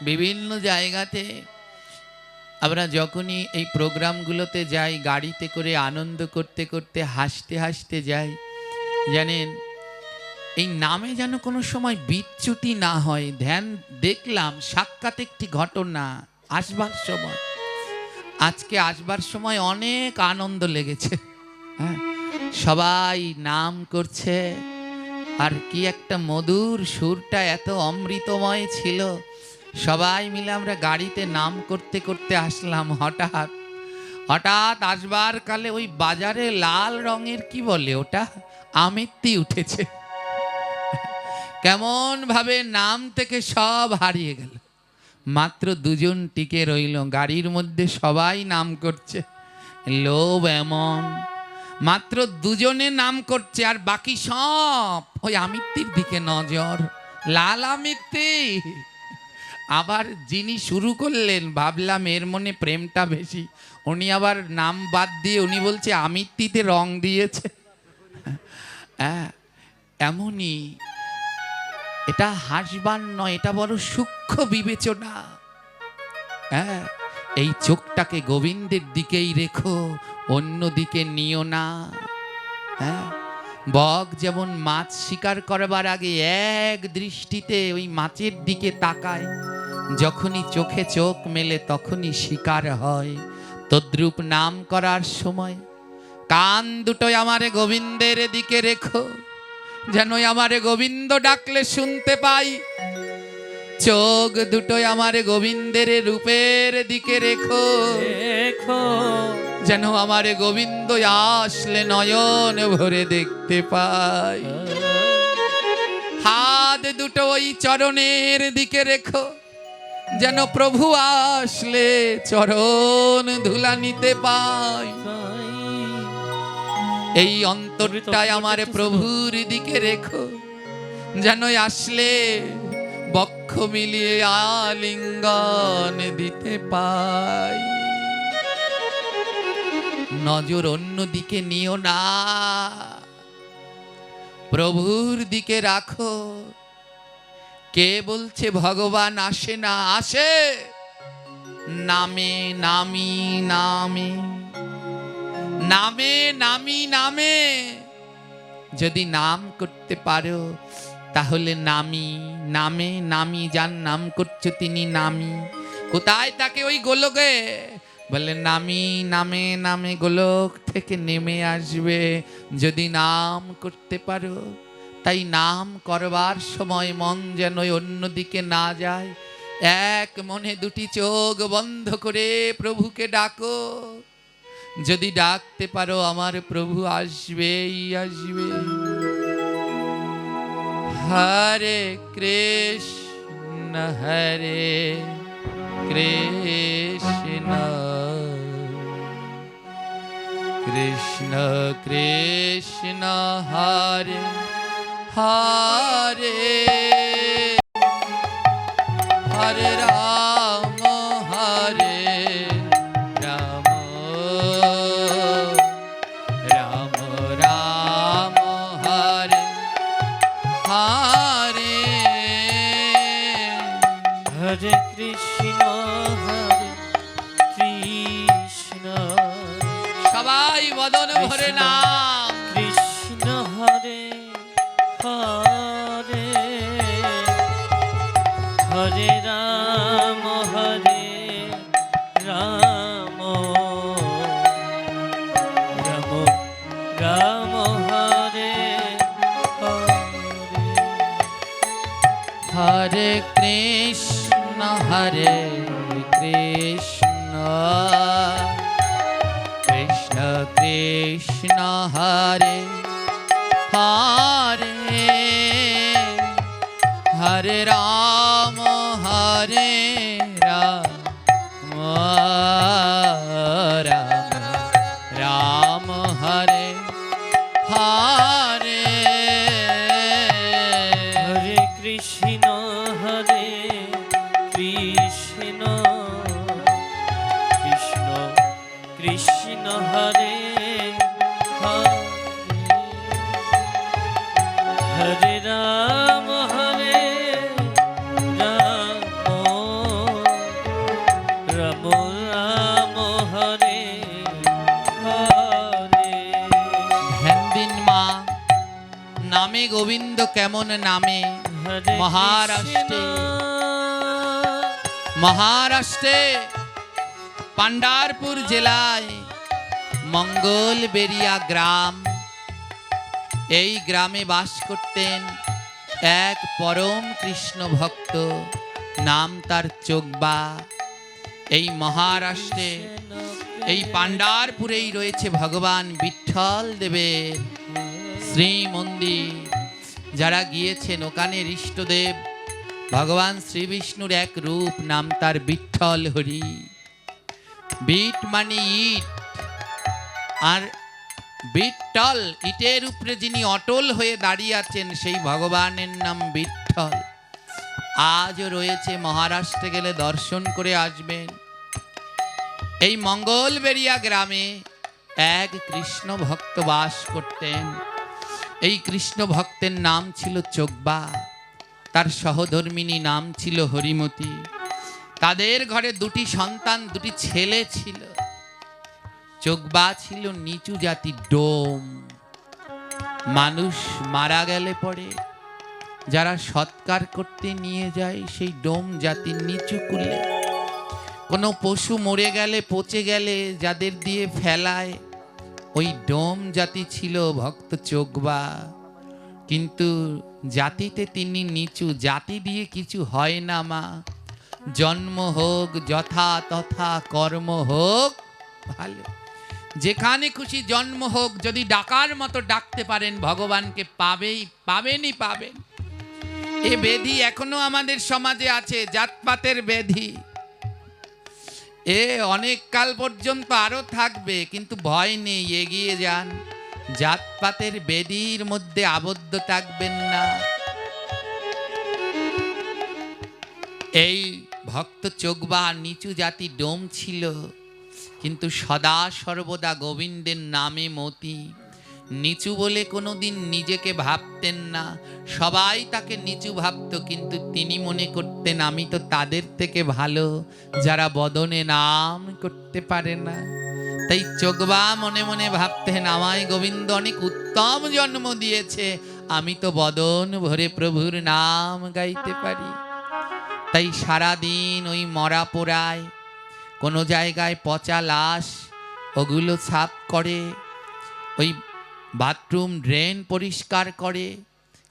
বিভিন্ন জায়গাতে আমরা যখনই এই প্রোগ্রামগুলোতে যাই, গাড়িতে করে আনন্দ করতে করতে হাসতে হাসতে যাই, জানেন এই নামে যেন কোনো সময় বিচ্যুতি না হয়। ধ্যান দেখলাম সাক্ষাৎ একটি ঘটনা আসবার সময়, আজকে আসবার সময় অনেক আনন্দ লেগেছে। হ্যাঁ, সবাই নাম করছে, আর কি একটা মধুর সুরটা এত অমৃতময় ছিল। সবাই মিলে আমরা গাড়িতে নাম করতে করতে আসলাম। হঠাৎ হঠাৎ আসবার কালে ওই বাজারে লাল রঙের কি বলে ওটা, আমিত্তি উঠেছে। কেমন ভাবে নাম থেকে সব হারিয়ে গেল, মাত্র দুজন টিকে রইল। গাড়ির মধ্যে সবাই নাম করছে, লোভ এমন, মাত্র দুজনে নাম করছে আর বাকি সব ওই আমিত্তির দিকে নজর, লাল আমিত্তি। আবার যিনি শুরু করলেন ভাবলাম এর মনে প্রেমটা বেশি, উনি আবার নাম বাদ দিয়ে উনি বলছে আমিত্তিতে রং দিয়েছে। হ্যাঁ, এমনই। এটা হাসবার নয়, এটা বড় সূক্ষ্ম বিবেচনা। হ্যাঁ, এই চোখটাকে গোবিন্দের দিকেই রেখো, অন্য দিকে নিও না। হ্যাঁ, বক যেমন মাছ শিকার করবার আগে এক দৃষ্টিতে ওই মাছের দিকে তাকায়, যখনই চোখে চোখ মেলে তখনই শিকার হয়। তদ্রূপ নাম করার সময় কান দুটোই আমারে গোবিন্দের দিকে রেখো, যেন আমারে গোবিন্দ ডাকলে শুনতে পাই। চোখ দুটোই আমারে গোবিন্দের রূপের দিকে রেখো, দেখো যেন আমারে গোবিন্দ আসলে নয়ন ভরে দেখতে পাই। হাত দুটো ওই চরণের দিকে রেখো, যেন প্রভু আসলে চরণ ধুলা নিতে পাই। এই অন্তরটাই আমার প্রভুর দিকে রেখো, যেন আসলে বক্ষ মিলিয়ে আলিঙ্গন দিতে পাই। নজর অন্য দিকে নিও না, প্রভুর দিকে রাখো। কে বলছে ভগবান আসে না? আসে, নামে নামি নামে, নামে নামি নামে। যদি নাম করতে পারো তাহলে নামি, নামে নামি। যার নাম করছো তিনি নামি। কোথায় তাকে? ওই গোলকে। বলে নামি, নামে নামে গোলক থেকে নেমে আসবে যদি নাম করতে পারো। তাই নাম করবার সময় মন যেন অন্যদিকে না যায়। এক মনে দুটি চোখ বন্ধ করে প্রভুকে ডাকো। যদি ডাকতে পারো আমার প্রভু আসবেই আসবে। হরে কৃষ্ণ হরে কৃষ্ণ কৃষ্ণ কৃষ্ণ হরে হরে, হরে রাম হরে রাম, রাম রাম হরে হরে। হরে কৃষ্ণ হরে কৃষ্ণ, সবাই বদন ভরে নাম। কৃষ্ণ হরে হরে, হরে রাম হরে রাম, রাম রাম হরে হরে। হরে কৃষ্ণ হরে কৃষ্ণ, কৃষ্ণ কৃষ্ণ হরে হরে, হরে রাম হরে রাম, রাম রাম হরে হরে। হরে কৃষ্ণ হরে কৃষ্ণ, কৃষ্ণ কৃষ্ণ হরে হরে, হরে রাম হরে রাম, রাম রাম হরে হরে। ধ্যান দিন মা, নামে গোবিন্দ কেমন নামে। হরে মহারাষ্ট্রে, কৃষ্ণ, মহারাষ্ট্রে পান্ডারপুর জেলায় মঙ্গলবেরিয়া গ্রাম। এই গ্রামে বাস করতেন এক পরম কৃষ্ণ ভক্ত, নাম তার চোগবা। এই মহারাষ্ট্রে এই পান্ডারপুরেই রয়েছে ভগবান বিঠ্ঠল দেবের শ্রী মন্দির। যারা গিয়েছেন ওখানে ইষ্টদেব ভগবান শ্রী বিষ্ণুর এক রূপ, নাম তার বিঠ্ঠল হরি। বিট মানে ইট, আর বিঠ্ঠল ইটের উপরে যিনি অটল হয়ে দাঁড়িয়ে আছেন সেই ভগবানের নাম বিঠ্ঠল। আজও রয়েছে, মহারাষ্ট্রে গেলে দর্শন করে আসবেন। এই মঙ্গলবেরিয়া গ্রামে এক কৃষ্ণ ভক্ত বাস করতেন। এই কৃষ্ণ ভক্তের নাম ছিল চোগবা, তার সহধর্মিনী নাম ছিল হরিমতি। তাদের ঘরে দুটি সন্তান, দুটি ছেলে ছিল। চোগবা ছিল নিচু জাতি ডোম। মানুষ মারা গেলে পরে যারা সৎকার করতে নিয়ে যায় সেই ডোম জাতির নিচু কুলে কোনো পশু মরে গেলে পচে গেলে যাদের দিয়ে ফেলায়, ওই ডোম জাতি ছিল ভক্ত চোগবা। কিন্তু জাতিতে তিনি নিচু, জাতি দিয়ে কিছু হয় না মা। জন্ম হোক যথা তথা, কর্ম হোক ভালো। যেখানে খুশি জন্ম হোক, যদি ডাকার মতো ডাকতে পারেন ভগবানকে পাবেনই পাবেন। এ ব্যাধি এখনো আমাদের সমাজে আছে, জাতপাতের ব্যাধি। এ অনেক কাল পর্যন্ত আরো থাকবে, কিন্তু ভয় নেই, এগিয়ে যান। জাতপাতের ব্যাধির মধ্যে আবদ্ধ থাকবেন না। এই ভক্ত চোগবা নিচু জাতি ডোম ছিল, কিন্তু সদা সর্বদা গোবিন্দের নামে মতি। নিচু বলে কোনোদিন নিজেকে ভাবতেন না, সবাই তাকে নিচু ভাবত, কিন্তু তিনি মনে করতেন আমি তো তাদের থেকে ভালো যারা বদনে নাম করতে পারে না। তাই চোগবা মনে মনে ভাবতেন আমায় গোবিন্দ অনেক উত্তম জন্ম দিয়েছে, আমি তো বদন ভরে প্রভুর নাম গাইতে পারি। তাই সারাদিন ওই মরা পোড়ায়, কোনো জায়গায় পচা লাশ, ওগুলো সাফ করে, ওই বাথরুম ড্রেন পরিষ্কার করে,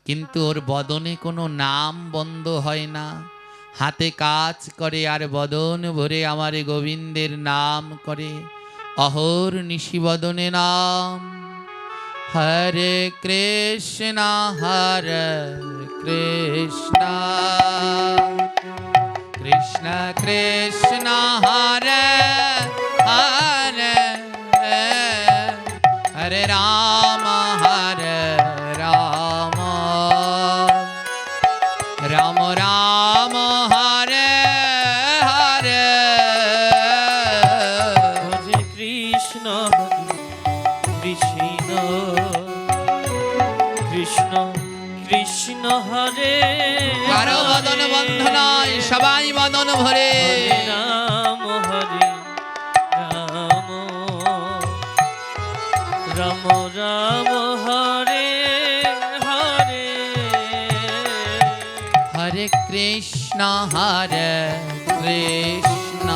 কিন্তু ওর বদনে কোনো নাম বন্ধ হয় না। হাতে কাজ করে আর বদন ভরে আমার গোবিন্দের নাম করে। অহর নিশি বদনে নাম, হরে কৃষ্ণ হরে কৃষ্ণ কৃষ্ণ কৃষ্ণ হরে হরে, হরে রাম হরে রাম, রাম রাম হরে হরে। হরে কৃষ্ণ কৃষ্ণ কৃষ্ণ কৃষ্ণ হরে কারো বদন বন্ধ নয়, সবাই বদন ভরে। হরে রাম রাম রাম হরে হরে। হরে কৃষ্ণ হরে কৃষ্ণ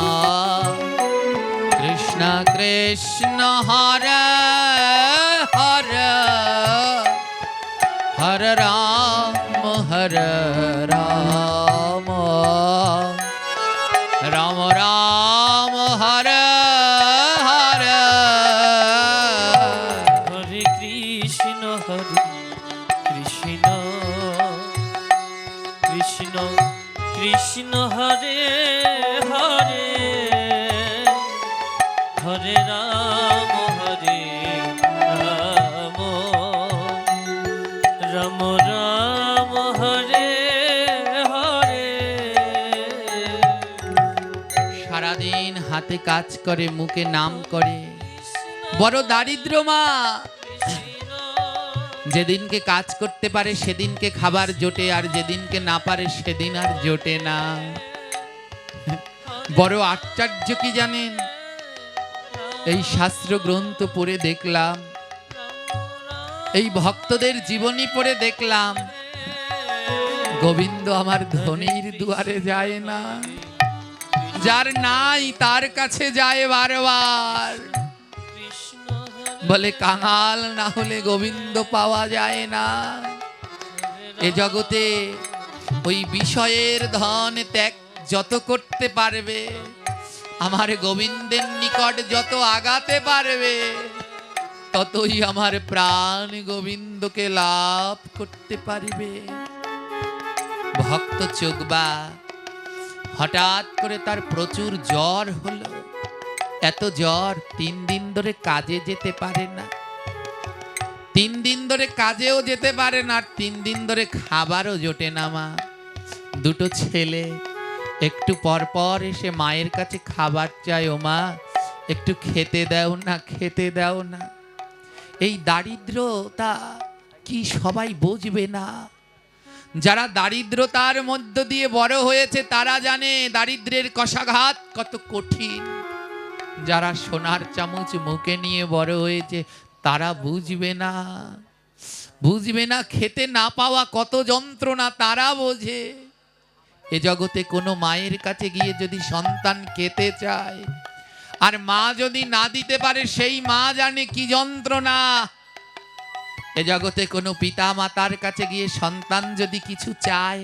কৃষ্ণ কৃষ্ণ হরে হরে, হরে রাম রাম রাম হরে হরে। হরে কৃষ্ণ কৃষ্ণ কৃষ্ণ কৃষ্ণ হরে হরে, হরে রাম রাম রাম হরে হরে। সারাদিন হাতে কাজ করে, মুখে নাম করে, বড় দারিদ্র মা। যেদিনকে কাজ করতে পারে সেদিনকে খাবার জোটে, আর যেদিনকে না পারে সেদিন আর জোটে না। বড় আশ্চর্য কি জানেন, এই শাস্ত্র গ্রন্থ পড়ে দেখলাম, এই ভক্তদের জীবনী পড়ে দেখলাম, গোবিন্দ আমার ধনির দুয়ারে যায় না, যার নাই তার কাছে যায় বারবার। বলে কাঙাল না হলে গোবিন্দ পাওয়া যায় না। এ জগতে ওই বিষয়ের ধন ত্যাগ যত করতে পারবে, আমার গোবিন্দের নিকট যত আগাতে পারবে, ততই আমার প্রাণ গোবিন্দকে লাভ করতে পারবে। ভক্ত চোগবা হঠাৎ করে তার প্রচুর জ্বর হলো। এত জ্বর, 3 দিন ধরে কাজে যেতে পারে না, 3 দিন ধরে কাজেও যেতে পারে না, 3 দিন ধরে খাবারও জোটে না মা। 2টো ছেলে একটু পর পর এসে মায়ের কাছে খাবার চায়, ও মা একটু খেতে দাও না, খেতে দাও না। এই দারিদ্রতা কি সবাই বুঝবে না? যারা দারিদ্রতার মধ্য দিয়ে বড় হয়েছে তারা জানে দারিদ্রের কষাঘাত কত কঠিন। যারা সোনার চামচ মুখে নিয়ে বড় হয়েছে তারা বুঝবে না, বুঝবে না খেতে না পাওয়া কত যন্ত্রণা তারা বোঝে। এ জগতে কোনো মায়ের কাছে গিয়ে যদি সন্তান খেতে চায় আর মা যদি না দিতে পারে, সেই মা জানে কি যন্ত্রণা। এ জগতে কোনো পিতা মাতার কাছে গিয়ে সন্তান যদি কিছু চায়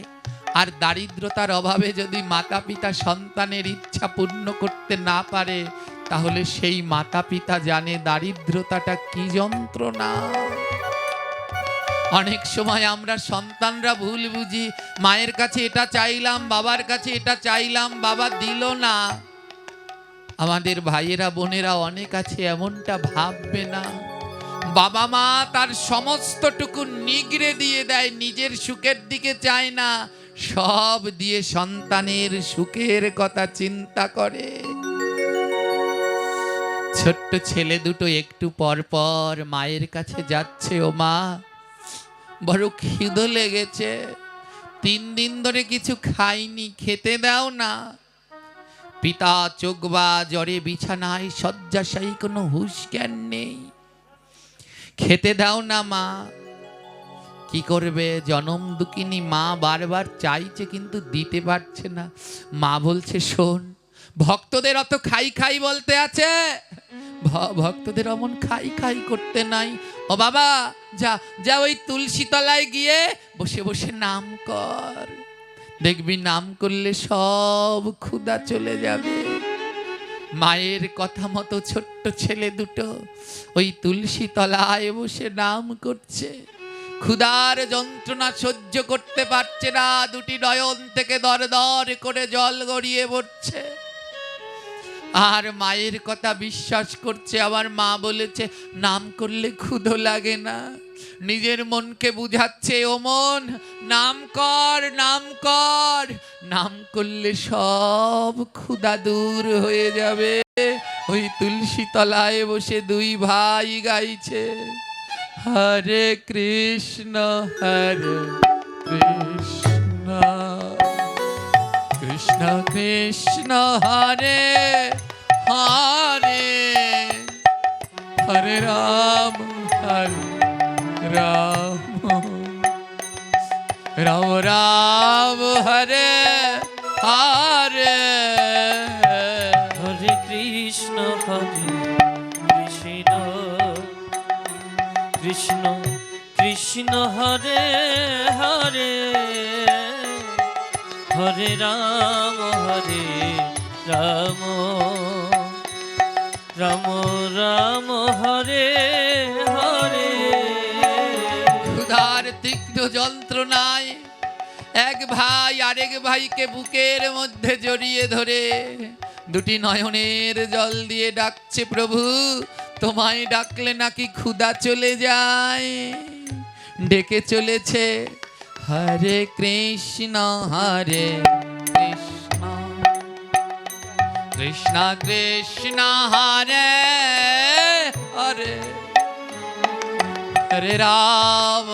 আর দারিদ্রতার অভাবে যদি মাতা পিতা সন্তানের ইচ্ছা পূর্ণ করতে না পারে, তাহলে সেই মাতা পিতা জানে দারিদ্রতাটা কি যন্ত্রণা। অনেক সময় আমরা সন্তানরা ভুল বুঝি, মায়ের কাছে এটা চাইলাম, বাবার কাছে এটা চাইলাম, বাবা দিল না। আমাদের ভাইয়েরা বোনেরা অনেক আছে এমনটা ভাববে না। বাবা মা তার সমস্তটুকু নিগড়ে দিয়ে দেয়, নিজের সুখের দিকে চায় না, সব দিয়ে সন্তানের সুখের কথা চিন্তা করে। ছোট্ট ছেলে দুটো একটু পর পর মায়ের কাছে যাচ্ছে, ও মা বড় খিদে লেগেছে, 3 দিন ধরে কিছু খাইনি, খেতে দাও না। পিতা চোখবা জ্বরে বিছানায় শয্যাশায়ী, কোনো হুঁশ জ্ঞান নেই, খেতে দাও না মা। কি করবে, জনম দুঃখিনী মা বারবার চাইছে কিন্তু দিতে পারছে না। মা বলছে, শোন, ভক্তদের অত খাই খাই বলতে আছে, ভক্তদের অমন খাই খাই করতে নাই। ও বাবা যা যা, ওই তুলসী তলায় গিয়ে বসে বসে নাম কর, দেখবি নাম করলে সব ক্ষুধা চলে যাবে। মায়ের কথা মতো ছোট্ট ছেলে দুটো ওই তুলসী তলায় বসে নাম করছে। ক্ষুধার যন্ত্রণা সহ্য করতে পারছে না, দুটি নয়ন থেকে দর দর করে জল গড়িয়ে পড়ছে। আর মায়ের কথা বিশ্বাস করছে। আমার মা বলেছে নাম করলে ক্ষুধা লাগে না। নিজের মনকে বুঝাচ্ছে, ও মন নাম কর, নাম কর, নাম করলে সব ক্ষুধা দূর হয়ে যাবে। ওই তুলসী তলায় বসে 2 ভাই গাইছে, হরে কৃষ্ণ হরে কৃষ্ণ, কৃষ্ণ কৃষ্ণ হরে হরে, হরে রাম হরে রাম, রাম রাম হরে হরে, হরে কৃষ্ণ কৃষ্ণ কৃষ্ণ হরে হরে, হরে রাম রাম, রাম রাম হরে হরে। ক্ষুধার তীক্ষ্ণ যন্ত্রণায় এক ভাই আরেক ভাইকে বুকের মধ্যে জড়িয়ে ধরে 2টি নয়নের জল দিয়ে ডাকছে, প্রভু তোমায় ডাকলে নাকি ক্ষুধা চলে যায়। ডেকে চলেছে, হরে কৃষ্ণ হরে কৃষ্ণ, কৃষ্ণ কৃষ্ণ হরে হরে, হরে রাম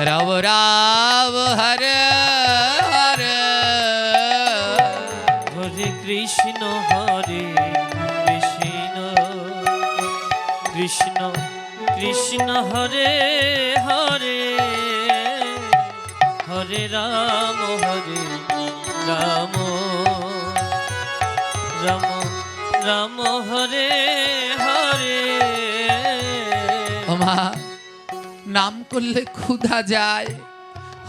রাম রাম হরে হরে, হরে কৃষ্ণ কৃষ্ণ কৃষ্ণ হরে হরে, হরে রাম রাম, রাম রাম হরে হরে। মা নাম করলে ক্ষুধা যায়,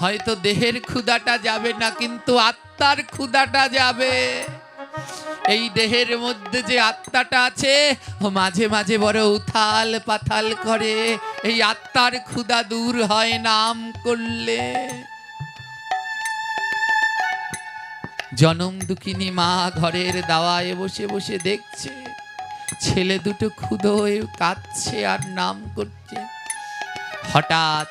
হয়তো দেহের ক্ষুধাটা যাবে না কিন্তু আত্মার ক্ষুধাটা যাবে। এই দেহের মধ্যে যে আত্মাটা আছে ও মাঝে মাঝে বড় উথাল পাথাল করে, এই আত্মার ক্ষুধা দূর হয় নাম করলে। জনম দুঃখিনী মা ঘরের দাওয়ায় বসে বসে দেখছে ছেলে দুটো ক্ষুধা হয়ে কাঁদছে আর নাম করছে। হঠাৎ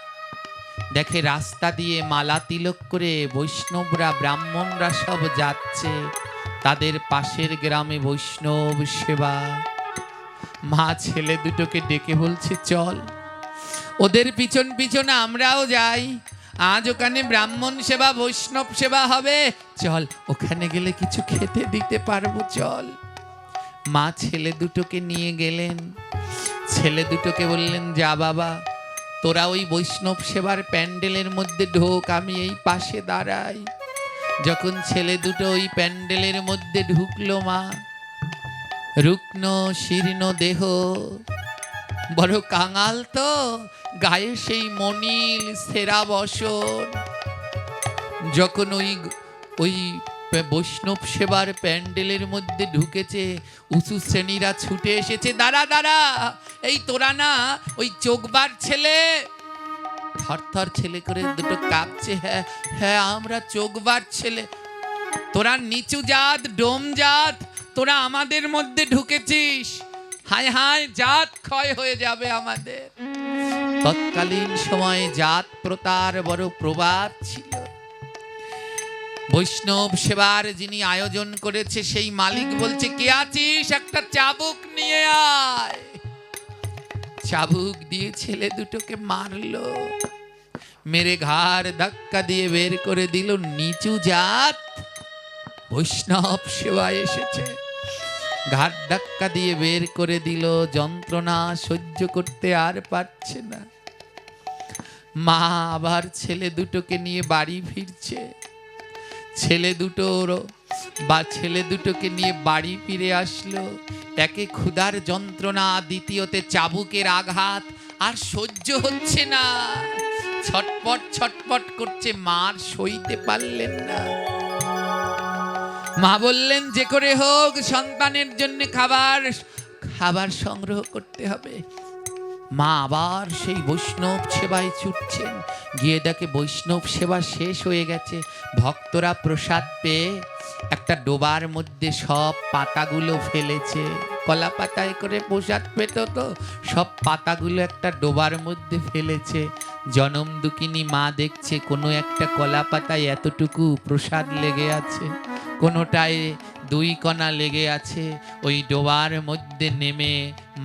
দেখে রাস্তা দিয়ে মালা তিলক করে বৈষ্ণবরা ব্রাহ্মণরা সব যাচ্ছে, তাদের পাশের গ্রামে বৈষ্ণব সেবা। মা ছেলে দুটোকে ডেকে বলছে, চল ওদের পিছন পিছন আমরাও যাই, আজ ওখানে ব্রাহ্মণ সেবা বৈষ্ণব সেবা হবে, চল ওখানে গেলে কিছু খেতে দিতে পারবো, চল। মা ছেলে দুটোকে নিয়ে গেলেন। ছেলে দুটোকে বললেন, যা বাবা তোরা ওই বৈষ্ণব সেবার প্যান্ডেলের মধ্যে ঢোক, আমি এই পাশে দাঁড়াই। যখন ছেলে দুটো ওই প্যান্ডেলের মধ্যে ঢুকলো মা, রুগ্ন শীর্ণ দেহ, বড় কাঙাল তো, গায়ে সেই মনিল সেরা বসন। যখন ওই বৈষ্ণব সেবার প্যান্ডেলের মধ্যে ঢুকেছে, উঁচু শ্রেণীরা ছুটে এসেছে, দাঁড়া দাঁড়া, এই তোরা না ওই চোখবার ছেলে? থরথর ছেলে করে দুটো কাঁপছে, হ্যাঁ হ্যাঁ আমরা চোখবার ছেলে। তোরা নিচু জাত, ডোম জাত, তোরা আমাদের মধ্যে ঢুকেছিস, হায় হায় জাত ক্ষয় হয়ে যাবে আমাদের। তৎকালীন সময়ে জাত প্রতার বড় প্রবাদ ছিল। বৈষ্ণব সেবার যিনি আয়োজন করেছে সেই মালিক বলছে, কে আছিস একটা চাবুক নিয়ে আয়। চাবুক দিয়ে ছেলে দুটোকে মারলো, মেরে ঘাড় ধাক্কা দিয়ে বের করে দিল। নিচু জাত বৈষ্ণব সেবায় এসেছে, ঘাড় ধাক্কা দিয়ে বের করে দিল। যন্ত্রণা সহ্য করতে আর পারছে না। মা আবার ছেলে দুটোকে নিয়ে বাড়ি ফিরছে। ছেলে দুটোকে নিয়ে বাড়ি ফিরে আসলো। একে ক্ষুধার যন্ত্রণা, দ্বিতীয়তে চাবুকের আঘাত, আর সহ্য হচ্ছে না, ছটপট ছটপট করছে। মার সইতে পারলেন না। মা বললেন, যে করে হোক সন্তানের জন্য খাবার সংগ্রহ করতে হবে। মা আবার সেই বৈষ্ণব সেবায় ছুটছেন। গিয়ে দেখে বৈষ্ণব সেবা শেষ হয়ে গেছে। ভক্তরা প্রসাদ পেয়ে একটা ডোবার মধ্যে সব পাতাগুলো ফেলেছে। কলা পাতায় করে প্রসাদ পেত তো, সব পাতাগুলো একটা ডোবার মধ্যে ফেলেছে। জনম দুঃখিনী মা দেখছে কোনো একটা কলা পাতায় এতটুকু প্রসাদ লেগে আছে, কোনোটায় 2 কণা লেগে আছে। ওই ডোবার মধ্যে নেমে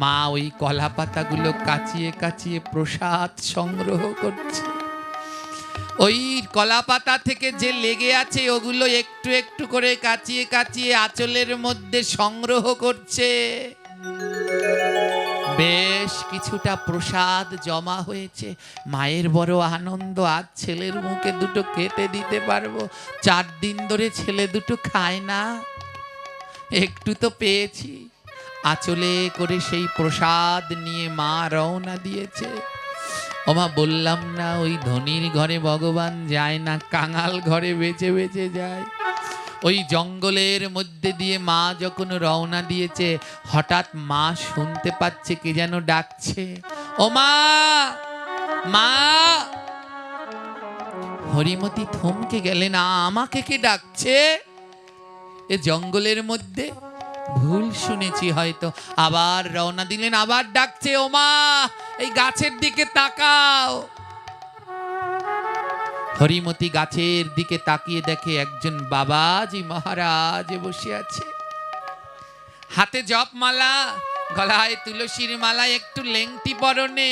মা ওই কলা পাতাগুলো কাচিয়ে কাচিয়ে প্রসাদ সংগ্রহ করছে। ওই কলা পাতা থেকে যে লেগে আছে ওগুলো একটু একটু করে কাচিয়ে কাচিয়ে আঁচলের মধ্যে সংগ্রহ করছে। বেশ কিছুটা প্রসাদ জমা হয়েছে। মায়ের বড় আনন্দ, আজ ছেলের মুখে দুটো খেতে দিতে পারবো। 4 দিন ধরে ছেলে দুটো খায় না, একটু তো পেয়েছি। আঁচলে করে সেই প্রসাদ নিয়ে মা রওনা দিয়েছে। ওমা বললাম না, ওই ধনীর ঘরে ভগবান যায় না, কাঙাল ঘরে বেঁচে বেঁচে যায়। ওই জঙ্গলের মধ্যে দিয়ে মা যখন রওনা দিয়েছে, হঠাৎ মা শুনতে পাচ্ছে কে যেন ডাকছে, ও মা, মা। হরিমতি থমকে গেলেন, আমাকে কে ডাকছে? এ জঙ্গলের মধ্যে ভুল শুনেছি হয়তো। আবার রওনা দিলেন, আবার ডাকছে, ও মা এই গাছের দিকে তাকাও। হরিমতি গাছের দিকে তাকিয়ে দেখে একজন বাবাজি মহারাজ বসে আছে, হাতে জপমালা, গলায় তুলসীর মালা, একটু লেংটি পরনে,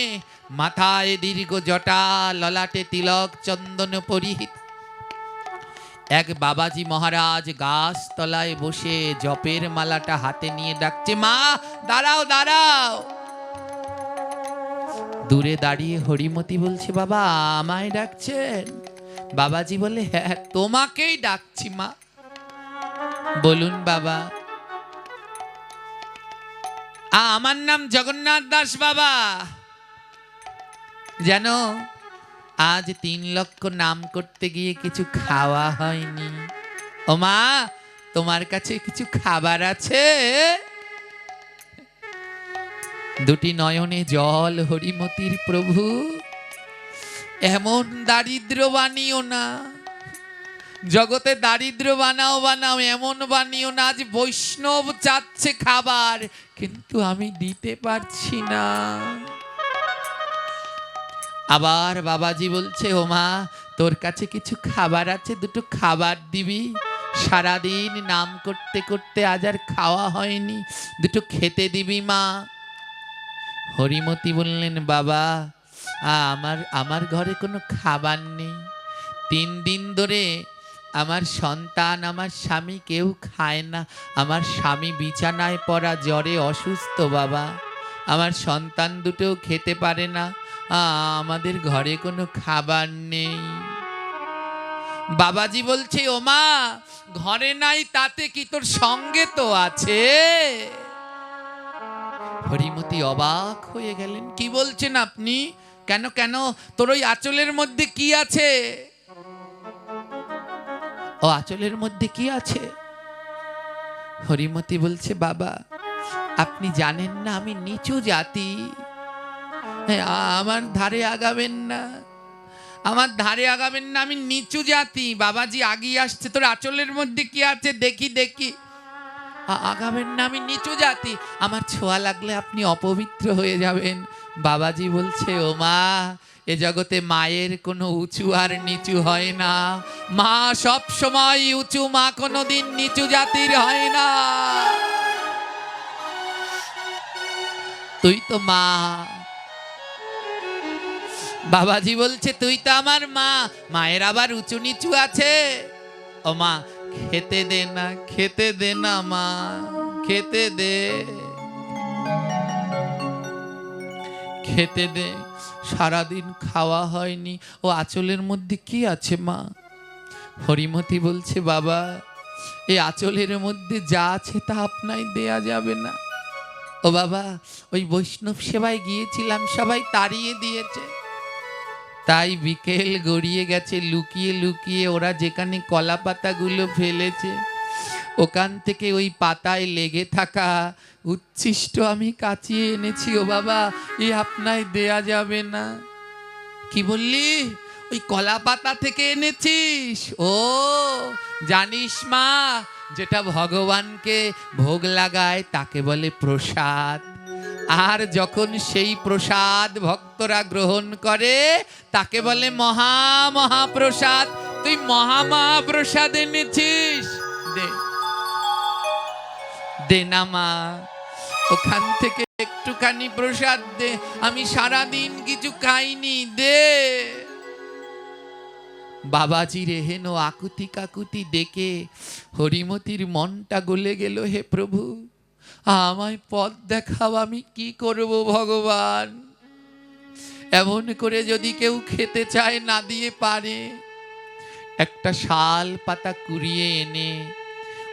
মাথায় দীর্ঘ জটা, ললাটে তিলক চন্দন পরিহিত। এক বাবাজি মহারাজ গাছ তলায় বসে জপের মালাটা হাতে নিয়ে ডাকছে, মা দাঁড়াও দাঁড়াও। দূরে দাঁড়িয়ে হরিমতি বলছে, বাবা আমায় ডাকছেন? বাবাজি বলে, হ্যাঁ তোমাকেই ডাকছি মা। বলুন বাবা। আমার নাম জগন্নাথ দাস বাবা। জানো আজ 3 লক্ষ নাম করতে গিয়ে কিছু খাওয়া হয়নি। ও মা তোমার কাছে কিছু খাবার আছে? দুটি নয়নে জল হরিমতির। প্রভু এমন দারিদ্র বানিও না, জগতে দারিদ্র বানাও বানাও, এমন বানিও না আজ বৈষ্ণব চাচ্ছে খাবার কিন্তু আমি দিতে পারছি না। আবার বাবাজি বলছে, ও মা তোর কাছে কিছু খাবার আছে, দুটো খাবার দিবি? সারাদিন নাম করতে করতে আজ আর খাওয়া হয়নি, দুটো খেতে দিবি মা? হরিমতি বললেন, বাবা আমার ঘরে কোনো খাবার নেই। 3 দিন ধরে আমার সন্তান আমার স্বামী কেউ খায় না। আমার স্বামী বিছানায় পড়া, জ্বরে অসুস্থ বাবা। আমার সন্তান দুটোও খেতে পারে না। আমাদের ঘরে কোনো খাবার নেই। বাবাজি বলছে, ওমা ঘরে নাই তাতে কি, তোর সঙ্গে তো আছে। হরিমতি অবাক হয়ে গেলেন, কি বলছেন আপনি? কেন কেন, তোর ওই আঁচলের মধ্যে কি আছে? ও আঁচলের মধ্যে কি আছে? হরিমতি বলছে, বাবা আপনি জানেন না আমি নিচু জাতি, আমার ধারে আগাবেন না, আমার ধারে আগাবেন না, আমি নিচু জাতি। বাবাজি আগিয়ে আসছে, তোর আঁচলের মধ্যে কি আছে দেখি দেখি। আগাবেন না, আমি নিচু জাতি, আমার ছোঁয়া লাগলে আপনি অপবিত্র হয়ে যাবেন। বাবাজি বলছে, ও মা এ জগতে মায়ের কোনো উঁচু আর নিচু হয় না, মা সব সময় উঁচু, মা কোনোদিন নিচু জাতির হয় না। তুই তো মা। বাবাজি বলছে, তুই তো আমার মা, মায়ের আবার উঁচু নিচু আছে? ও মা খেতে দে না, খেতে দে না মা, খেতে দে, খেতে দে, সারাদিন খাওয়া হয়নি, ও আঁচলের মধ্যে কি আছে মা? হরিমতি বলছে, বাবা এই আঁচলের মধ্যে যা আছে তা আপনায় দেয়া যাবে না। ও বাবা ওই বৈষ্ণব সেবায় গিয়েছিলাম, সবাই তাড়িয়ে দিয়েছে, তাই বিকেল গড়িয়ে গেছে, লুকিয়ে লুকিয়ে ওরা যেখানে কলা পাতাগুলো ফেলেছে ওখান থেকে ওই পাতায় লেগে থাকা উচ্ছিষ্ট আমি কাচিয়ে এনেছি। ও বাবা এ আপনায় দেয়া যাবে না। কি বললি? ওই কলা পাতা থেকে এনেছিস? ও জানিস মা, যেটা ভগবানকে ভোগ লাগায় তাকে বলে প্রসাদ, আর যখন সেই প্রসাদ ভক্তরা গ্রহণ করে তাকে বলে মহা মহাপ্রসাদ। তুই মহা মহাপ্রসাদ এনেছিস, দে দে না মা, ওখান থেকে একটুখানি প্রসাদ দে, আমি সারাদিন কিছু খাইনি, দে। বাবাজির এহেন আকুতি কাকুতি দেখে হরিমতির মনটা গলে গেল। হে প্রভু আমায় পথ দেখাও, আমি কি করব ভগবান? এমন করে যদি কেউ খেতে চায় না দিয়ে পারে। একটা শাল পাতা কুড়িয়ে এনে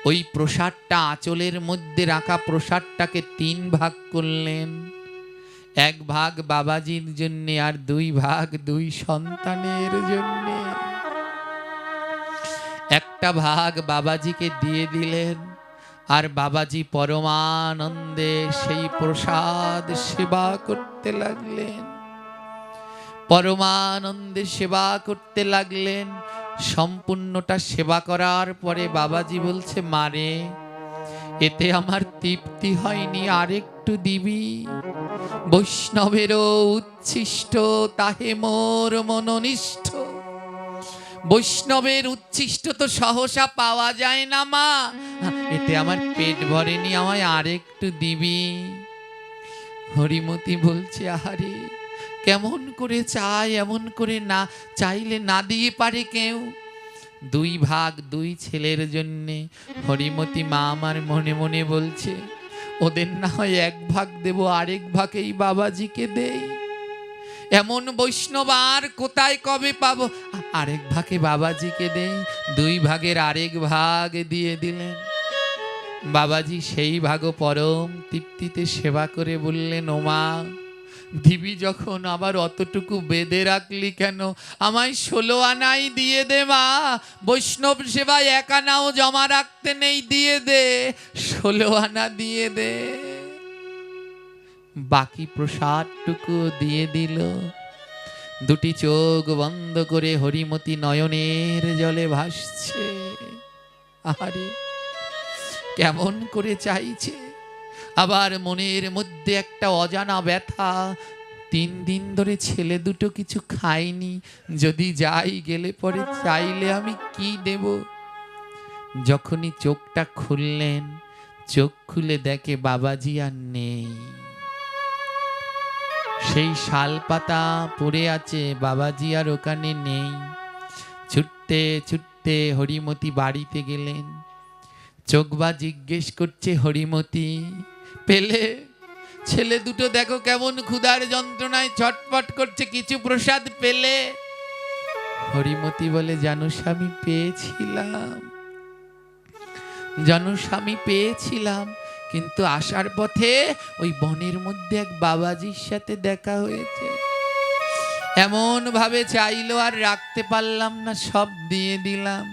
ওই প্রসাদটা, আঁচলের মধ্যে রাখা প্রসাদটাকে 3 ভাগ করলেন। 1 ভাগ বাবাজির জন্যে আর 2 ভাগ 2 সন্তানের জন্যে। একটা ভাগ বাবাজিকে দিয়ে দিলেন, আর বাবাজি পরমানন্দে সেই প্রসাদ সেবা করতে লাগলেন, পরমানন্দে সেবা করতে লাগলেন। সম্পূর্ণটা সেবা করার পরে বাবাজি বলছে, মারে এতে আমার তৃপ্তি হয়নি, আরেকটু দিবি? বৈষ্ণবেরও উচ্ছিষ্ট তাহে মোর মনোনিষ্ঠ। বৈষ্ণবের উচ্ছিষ্ট তো সহসা পাওয়া যায় না মা, এতে আমার পেট ভরেনি, আমায় আরেকটু দিবি? হরিমতি বলছে, আহারে কেমন করে চাই, এমন করে না চাইলে না দিয়ে পারে কেউ? 2 ভাগ 2 ছেলের জন্যে। হরিমতি মা আমার মনে মনে বলছে, ওদের না হয় 1 ভাগ দেব, আরেক ভাগেই বাবাজিকে দেই। এমন বৈষ্ণব আর কোথায় কবে পাবো? আরেক ভাগে বাবাজিকে দেই। 2 ভাগের আরেক ভাগ দিয়ে দিলেন। বাবাজি সেই ভাগ পরম তৃপ্তিতে সেবা করে বললেন, ওমা দিবি যখন আবার অতটুকু বেঁধে রাখলি কেন? আমায় 16 আনাই দিয়ে দে মা, বৈষ্ণব সেবায় 1 আনাও জমা রাখতে নেই, দিয়ে দে, 16 আনা দিয়ে দে। বাকি প্রসাদটুকু দিয়ে দিল। 2টি চোখ বন্ধ করে হরিমতি নয়নের জলে ভাসছে। আহারে কেমন করে চাইছে, আবার মনের মধ্যে একটা অজানা ব্যথা। 3 দিন ধরে ছেলে দুটো কিছু খায়নি, যদি যাই গেলে পরে চাইলে আমি কি দেব? যখনই চোখটা খুললেন, চোখ খুলে দেখে বাবাজি আর নেই। সেই শাল পাতা পড়ে আছে, বাবাজি আর ওখানে নেই। ছুটতে ছুটতে হরিমতি বাড়িতে গেলেন। চোখবা জিজ্ঞেস করছে, হরিমতি পেলে? ছেলে দুটো দেখো কেমন ক্ষুধার যন্ত্রণায় ছটফট করছে, কিছু প্রসাদ পেলে? হরিমতি বলে, জানো স্বামী পেয়েছিলাম, জানো স্বামী পেয়েছিলাম, কিন্তু আসার পথে ওই বনের মধ্যে এক বাবাজির সাথে দেখা হয়েছে, এমন ভাবে চাইলো আর রাখতে পারলাম না, সব দিয়ে দিলাম।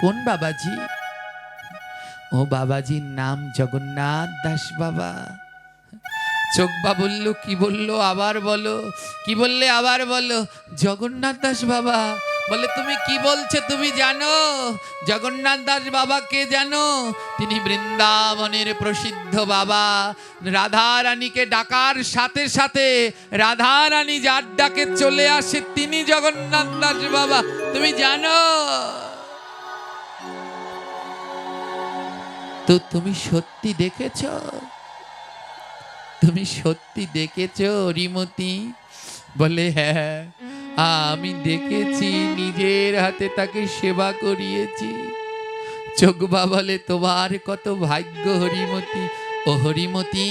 কোন বাবাজি? ও বাবাজির নাম জগন্নাথ দাস বাবা। চোখবা বলল, কি বললো আবার বলো, কি বললে আবার বলো? জগন্নাথ দাস বাবা। বলে, তুমি কি বলছো? তুমি জানো জগন্নাথ দাস বাবা কে জানো? তিনি বৃন্দাবনের প্রসিদ্ধ বাবা। রাধা রানীকে ডাকার সাথে সাথে রাধা রানী যার ডাকে চলে আসে, তিনি জগন্নাথ দাস বাবা। তুমি জানো? তো তুমি সত্যি দেখেছো? তুমি সত্যি দেখেছো হরিমতি? বলে, হ্যাঁ আমি দেখেছি, নিজের হাতে তাকে সেবা করিয়েছি। চোখবা বলে, তোমার কত ভাগ্য হরিমতি। ও হরিমতি,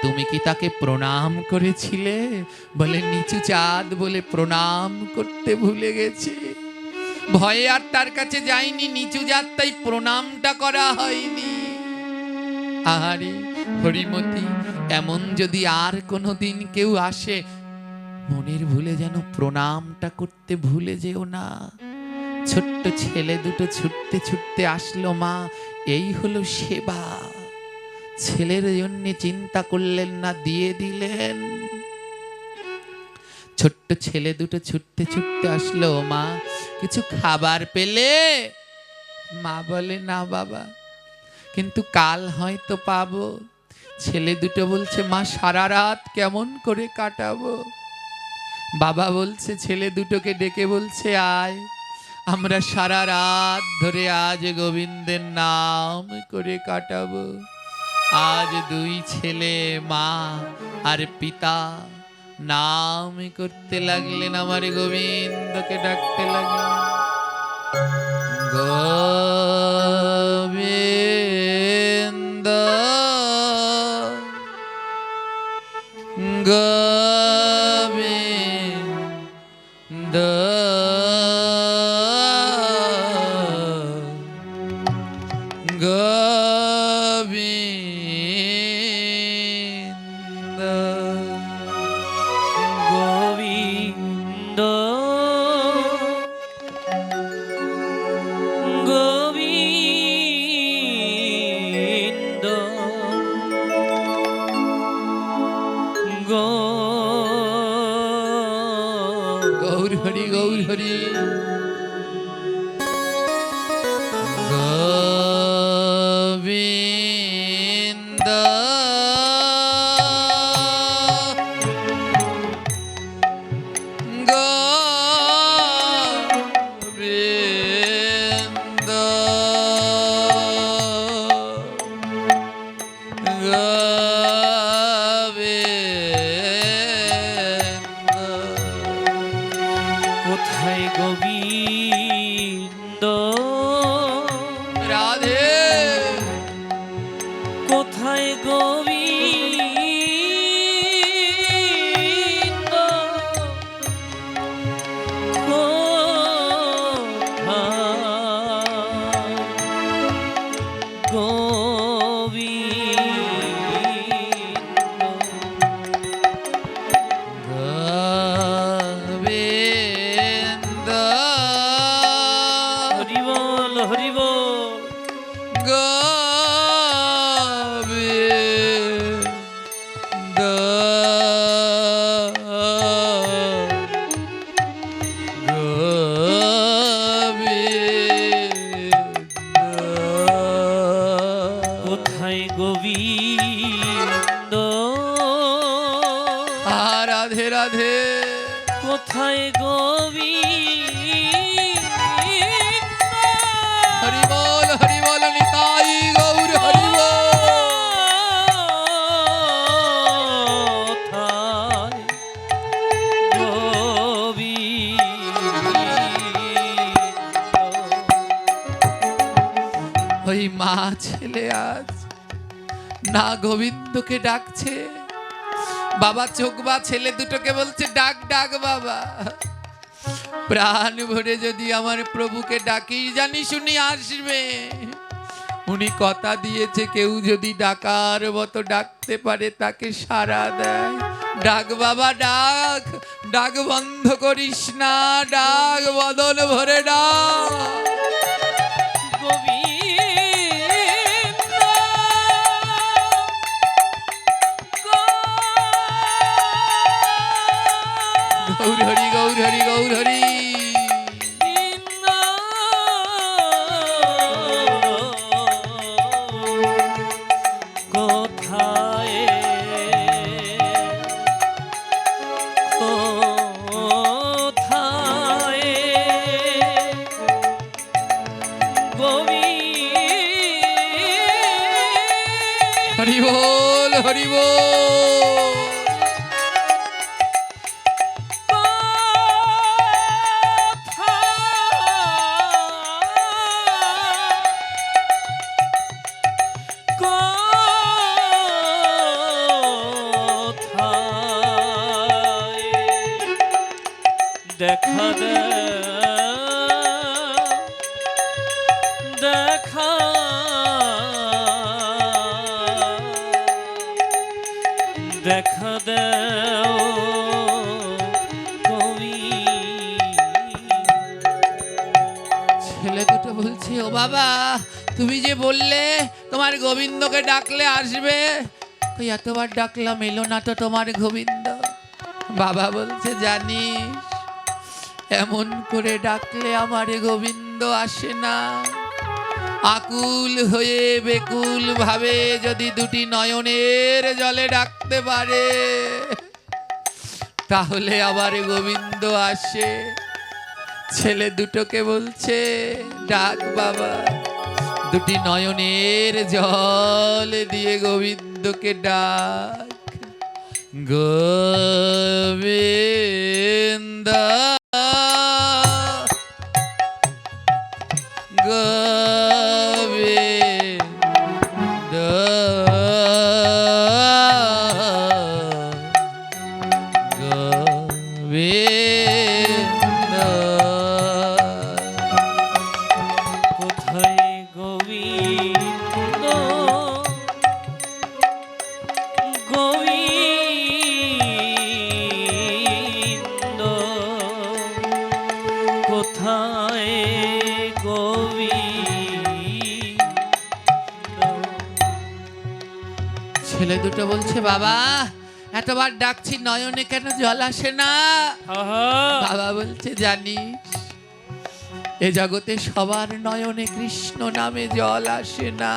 তুমি কি তাকে প্রণাম করেছিলে? বলে, নিচু চাঁদ বলে প্রণাম করতে ভুলে গেছি, ভয়ে আর তার কাছে যাইনি, নিচু জাত তাই প্রণামটা করা হয়নি। আরে হরিমতি, এমন যদি আর কোনোদিন কেউ আসে, মনের ভুলে যেন প্রণামটা করতে ভুলে যেও না। ছোট্ট ছেলে দুটো ছুটতে ছুটতে আসলো, মা এই হলো সেবা। ছেলের জন্য চিন্তা করলেন না, দিয়ে দিলেন। ছোট্ট ছেলে দুটো ছুটতে ছুটতে আসলো, মা কিছু খাবার পেলে? মা বলে, না বাবা, কিন্তু কাল হয়তো পাবো। ছেলে দুটো বলছে, মা সারা রাত কেমন করে কাটাবো? বাবা বলছে, ছেলে দুটোকে ডেকে বলছে, আয় আমরা সারা রাত ধরে আজ গোবিন্দের নাম করে কাটাবো। আজ দুই ছেলে, মা আর পিতা নাম করতে লাগলেন, আমার গোবিন্দকে ডাকতে লাগলেন। গোবিন্দ গোবিন্দ গোবিন্দ গোবিন্দ গোবিন্দ গৌর হরি গৌর হরি। গোবিন্দ গোবিন্দ কোথায় গোবিন্দ? রাধে কোথায় গোবিন্দ? কোথায় গোবিন্দ হরি বল, হরি বল। গোবিন্দ কোথায় গোবিন্দ? রাধে রাধে। কোথায় গোবিন্দ? হরি বল নিতাই গৌর হরি বল। কোথায় গোবিন্দ? ওই মা ছেলে আজ না গোবিন্দকে ডাকছে। বাবা চোখবা ছেলে দুটোকে বলছে ডাক ডাক বাবা, প্রাণ ভরে যদি আমার প্রভুকে ডাকি জানিস উনি আসবে। উনি কথা দিয়েছে কেউ যদি ডাকার মতো ডাকতে পারে তাকে সাড়া দেয়। ডাক বাবা ডাক, ডাক বন্ধ করিস না, ডাক বদন ভরে ডাক। গৌর হরি গৌর হরি গৌর হরি। কোথায় কোথায় হরি বল হরি বল। দেখা দেখা দেখা দেও কবি। ছেলে দুটো বলছে ও বাবা তুমি যে বললে তোমার গোবিন্দকে ডাকলে আসবে, ওই এতবার ডাকলাম এলো না তো তোমার গোবিন্দ। বাবা বলছে জানিস এমন করে ডাকলে আমার গোবিন্দ আসে না। আকুল হয়ে বেকুল ভাবে যদি দুটি নয়নের জলে ডাকতে পারে তাহলে আবার গোবিন্দ আসে। ছেলে দুটোকে বলছে ডাক বাবা, দুটি নয়নের জল দিয়ে গোবিন্দকে ডাক। গোবিন্দ গোবিন্দ গোবিন্দ। কোথায় গোবিন্দ গোবিন্দ কোথায় গোবিন্দ। ছেলে দুটো বলছে বাবা এতবার ডাকছি নয়নে কেন জল আসে না? বাবা বলছে জানিস এ জগতে সবার নয়নে কৃষ্ণ নামে জল আসে না।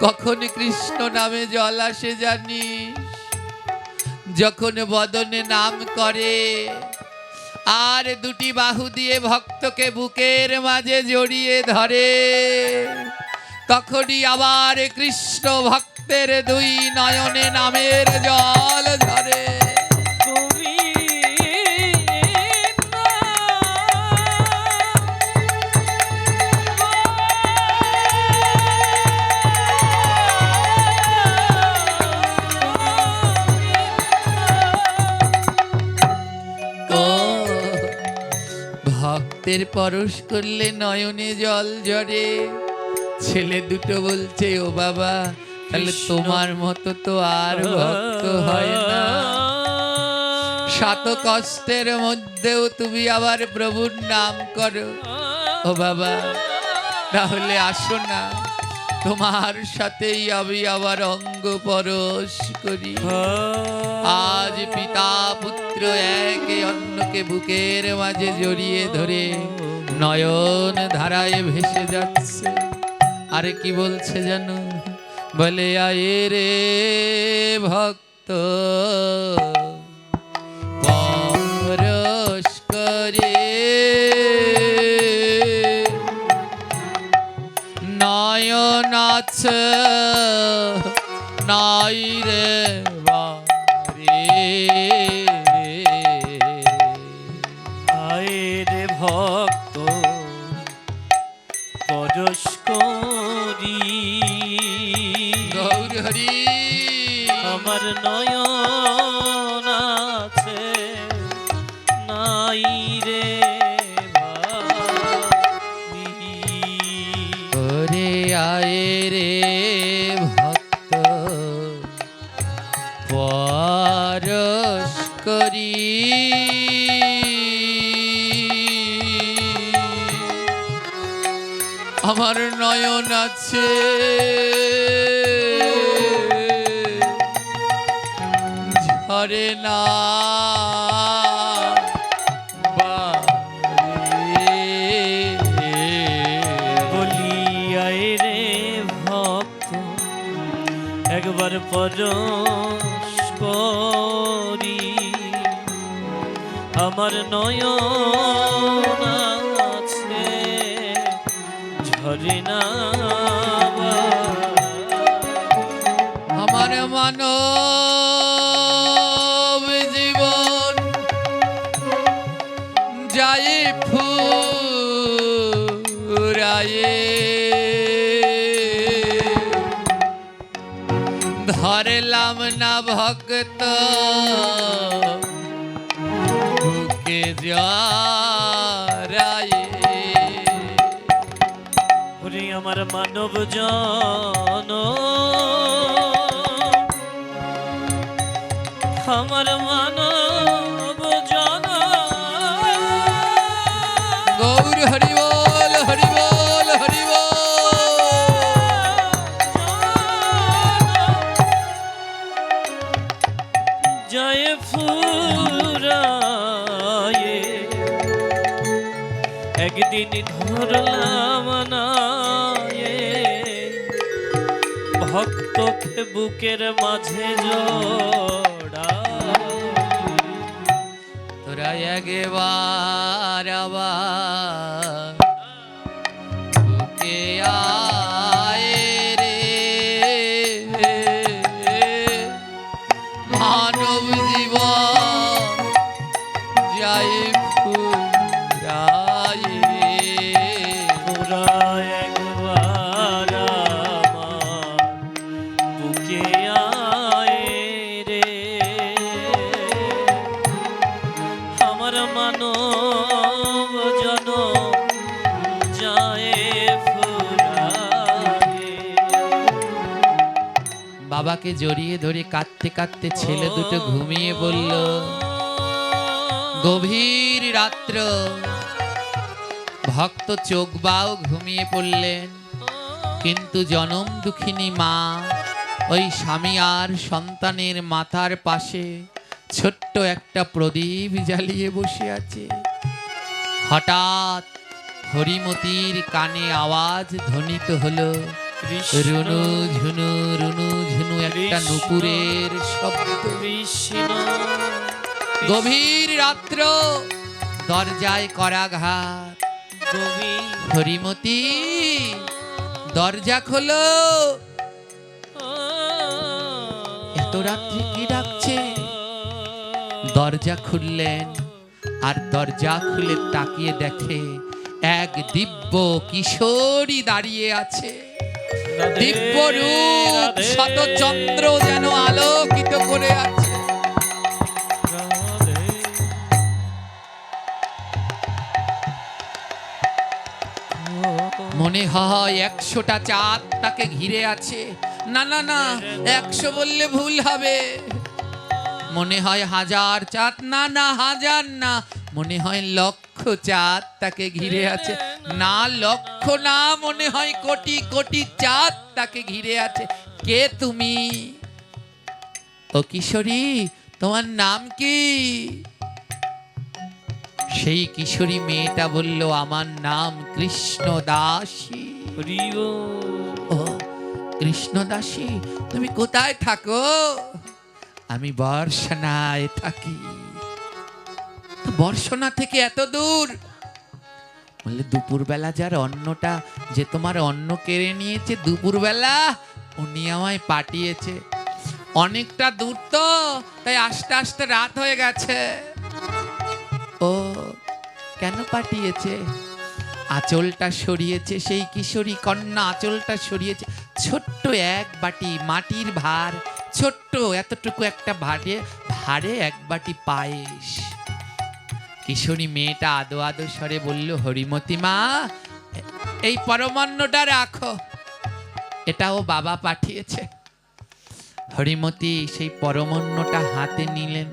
কখন কৃষ্ণ নামে জল আসে জানিস? যখন বদনে নাম করে আর দুটি বাহু দিয়ে ভক্তকে বুকের মাঝে জড়িয়ে ধরে, তখনই আবার কৃষ্ণ ভক্তের দুই নয়নে নামের জল ঝরে। ভক্তের পরশ করলে নয়নে জল ঝরে। ছেলে দুটো বলছে ও বাবা তাহলে তোমার মতো তো আর ভক্ত হয় না। শত কষ্টের মধ্যেও তুমি আবার প্রভুর নাম করো। ও বাবা তাহলে আসো না, তোমার সাথেই আমি আবার অঙ্গ পরশ করি। আজ পিতা পুত্র একে অন্যকে বুকের মাঝে জড়িয়ে ধরে নয়ন ধারায় ভেসে যাচ্ছে। আরে কি বলছে জানো? বলে আয়ে রে ভক্ত পরশ করে নয়ন আছে নাই রে বারে। আয়ে রে ভক্ত পরশ করি আমার নয়ন আছে ঝরে না বলিয়ায় রে ভক্ত একবার পরশ করি আমার নয়ন আছে ঝরে না আমার মানব জীবন যায় ফুরায়ে ধরলাম না ভক্ত বুকে জড়ায়ে ওরে আমার মানব জন আমার মানব জন গৌর হরি বল হরি বল হরি জয় ফুরায়ে একদিন ধরলাম না ভক্তকে বুকের মাঝে জোড়া তোরা একবার আবার বুকে আয় রে মানব জীবন যাই ফুরায়ে তোরা একবার আমার বুকে আয় রে আমার মানব জন যায় ফুরায়ে বাবাকে জড়িয়ে ধরে কাঁদতে কাঁদতে ছেলে দুটো ঘুমিয়ে পড়ল। গভীর রাত্র ভক্ত চোখ বাও ঘুমিয়ে পড়লেন, কিন্তু জনম দুঃখিনী মা ওই স্বামী আর সন্তানের মাথার পাশে ছোট্ট একটা প্রদীপ জ্বালিয়ে বসে আছে। হঠাৎ হরিমতির কানে আওয়াজ ধ্বনিত হলো, রুনু ঝুনু রুনু ঝুনু একটা নুপুরের শব্দ। কৃষ্ণ গভীর রাত্র দরজায় করাঘাত। গভীর হরিমতি দরজা খোলো, এত রাত্রি কি ডাকছে? দরজা খুললেন, আর দরজা খুলে তাকিয়ে দেখে এক দিব্য কিশোরী দাঁড়িয়ে আছে। দিব্য রূপ শত চন্দ্র যেন আলোকিত করে আছে। মনে হয় 100টা চাঁদ তাকে ঘিরে আছে। না না না, 100 বললে ভুল হবে। মনে হয় 1000 চাঁদ, না না 1000 না, মনে হয় 1,00,000 চাঁদ তাকে ঘিরে আছে। না 1,00,000 না, মনে হয় কোটি কোটি চাঁদ তাকে ঘিরে আছে। কে তুমি? ও কিশোরী, তোমার নাম কি? সেই কিশোরী মেয়েটা বলল, আমার নাম কৃষ্ণদাসী। ও কৃষ্ণদাসী, তুমি কোথায় থাকো? আমি বর্ষনায় থাকি। বর্ষনা থেকে এত দূর? বললে দুপুরবেলা যার অন্নটা, যে তোমার অন্ন কেড়ে নিয়েছে দুপুরবেলা, উনি আমায় পাঠিয়েছে। অনেকটা দূর তো, তাই আস্তে আস্তে রাত হয়ে গেছে। ও কেন পাঠিয়েছে? আঁচলটা সরিয়েছে, সেই কিশোরী কন্যা আঁচলটা সরিয়েছে। ছোট্ট এক বাটি মাটির ভার, ছোট্ট এতটুকু একটা ভারে এক বাটি পায়েস। কিশোরী মেয়েটা আদো আদো স্বরে বলল, হরিমতি মা, এই পরমান্নটা রাখো, এটাও বাবা পাঠিয়েছে। হরিমতি সেই পরমান্নটা হাতে নিলেন,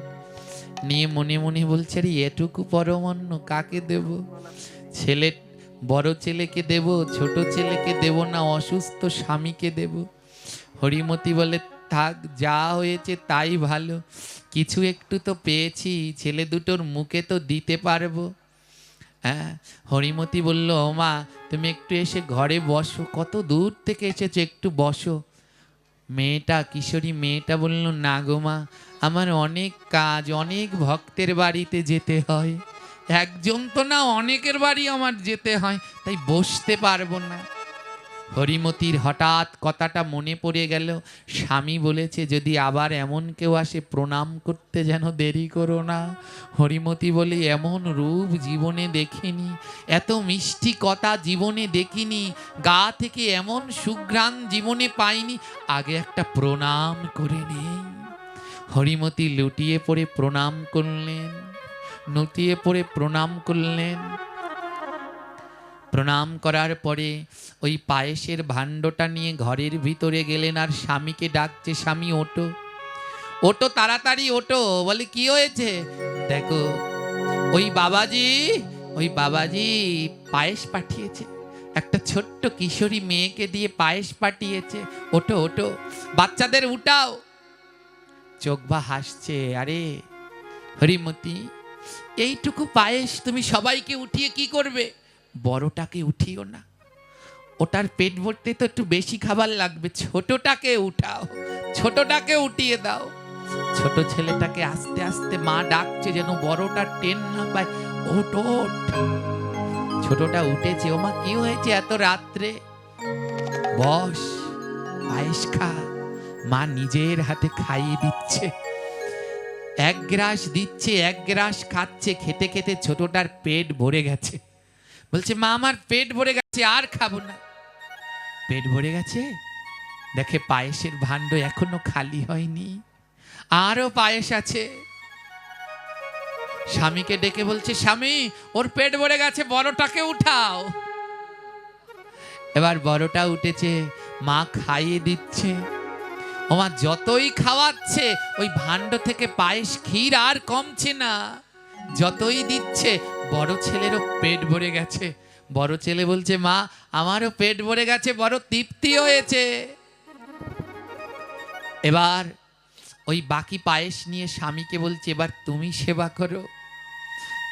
নিয়ে মনে মনে বলছে, রে এটুকু পরমান্ন কাকে দেব? ছেলে বড় ছেলেকে দেব, ছোট ছেলেকে দেব না অসুস্থ স্বামীকে দেব? হরিমতি বলে থাক, যা হয়েছে তাই ভালো, কিছু একটু তো পেয়েছি, ছেলে দুটোর মুখে তো দিতে পারবো। হ্যাঁ, হরিমতি বলল, ও মা তুমি একটু এসে ঘরে বসো, কত দূর থেকে এসেছো, একটু বসো। মেয়েটা, কিশোরী মেয়েটা বলল, না গো মা, আমার অনেক কাজ, অনেক ভক্তের বাড়িতে যেতে হয়, একজন তো না অনেকের বাড়ি আমার যেতে হয়, তাই বসতে পারবো না। হরিমতির হঠাৎ কথাটা মনে পড়ে গেল, স্বামী বলেছে যদি আবার এমন কেউ আসে প্রণাম করতে যেন দেরি করো না। হরিমতি বলে, এমন রূপ জীবনে দেখিনি, এত মিষ্টি কথা জীবনে দেখিনি, গা থেকে এমন সুঘ্রাণ জীবনে পাইনি, আগে একটা প্রণাম করে নেই। হরিমতি লুটিয়ে পড়ে প্রণাম করলেন, লুটিয়ে পড়ে প্রণাম করলেন। প্রণাম করার পরে ওই পায়েসের ভাণ্ডটা নিয়ে ঘরের ভিতরে গেলেন, আর স্বামীকে ডাকছে, স্বামী ওঠো, ওঠো তাড়াতাড়ি ওঠো। বলে কি হয়েছে? দেখো ওই বাবাজি পায়েস পাঠিয়েছে, একটা ছোট্ট কিশোরী মেয়েকে দিয়ে পায়েস পাঠিয়েছে, ওঠো ওঠো, বাচ্চাদের উঠাও। চোখবা হাসছে, আরে হরিমতি, এইটুকু পায়েস তুমি সবাইকে উঠিয়ে কি করবে? বড়টাকে উঠিও না, ওটার পেট ভরতে তো একটু বেশি খাবার লাগবে, ছোটটাকে উঠাও, ছোটটাকে উঠিয়ে দাও। ছোট ছেলেটাকে আস্তে আস্তে মা ডাকছে যেন বড়টা টেন না পায়, ওঠ ওঠ। ছোটটা উঠেছে, ও মা কি হয়েছে এত রাত্রে? বস, পায়েস খা। মা নিজের হাতে খাইয়ে দিচ্ছে, এক গ্রাস দিচ্ছে, এক গ্রাস খাচ্ছে, খেতে খেতে ছোটটার পেট ভরে গেছে। বলছে মা আমার পেট ভরে গেছে, আর খাবো না। পেট ভরে গেছে, দেখে পায়েসের ভাণ্ড এখনো খালি হয়নি, আরো পায়েস আছে। স্বামীকে ডেকে বলছে, স্বামী ওর পেট ভরে গেছে, বড়টাকে উঠাও। এবার বড়টা উঠেছে, মা খাইয়ে দিচ্ছে। ওমা যতই খাওয়াচ্ছে ওই ভাণ্ড থেকে পায়েস ক্ষীর আর কমছে না, যতই দিচ্ছে। বড় ছেলেরও পেট ভরে গেছে। বড় ছেলে বলছে, মা আমারও পেট ভরে গেছে, বড় তৃপ্তি হয়েছে। এবার ওই বাকি পায়েস নিয়ে স্বামীকে বলছে, এবার তুমি সেবা করো,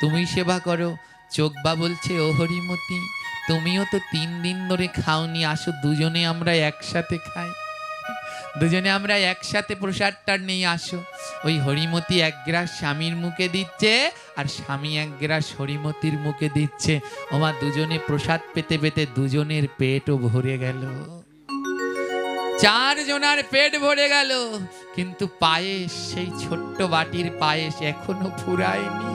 তুমি সেবা করো। চোখবা বলছে, ও হরিমতি, তুমিও তো 3 দিন ধরে খাওনি, আসো দুজনে আমরা একসাথে খাই, দুজনে আমরা একসাথে প্রসাদটা নিয়ে আসো। ওই হরিমতি এক গ্রাস স্বামীর মুখে দিচ্ছে, আর স্বামী এক গ্রাস হরিমতির মুখে দিচ্ছে। ওমা দুজনে প্রসাদ পেতে পেতে দুজনের পেটও ভরে গেল, 4 জনার পেট ভরে গেল। কিন্তু পায়েস, সেই ছোট্ট বাটির পায়েস এখনো ফুরায়নি,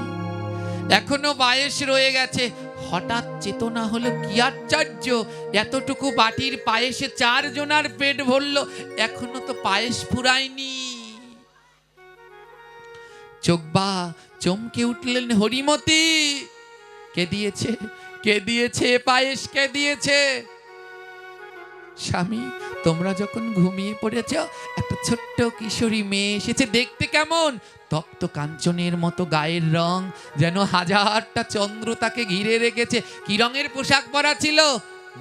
এখনো পায়েস রয়ে গেছে। হঠাৎ চেতনা হলো, কি আশ্চর্য, এতটুকু বাটির পায়েসে 4 জনার পেট ভরলো, এখনো তো পায়েস ফুরায়নি। চোখবা চমকে উঠলেন, হরিমতি কে দিয়েছে, কে দিয়েছে পায়েস, কে দিয়েছে? স্বামী তোমরা যখন ঘুমিয়ে পড়েছ, একটা ছোট্ট কিশোরী মেয়ে এসেছে, দেখতে কেমন, তপ্ত কাঞ্চনের মতো গায়ের রং, যেন হাজারটা চন্দ্র তাকে ঘিরে রেখেছে। কি রঙের পোশাক পরা ছিল?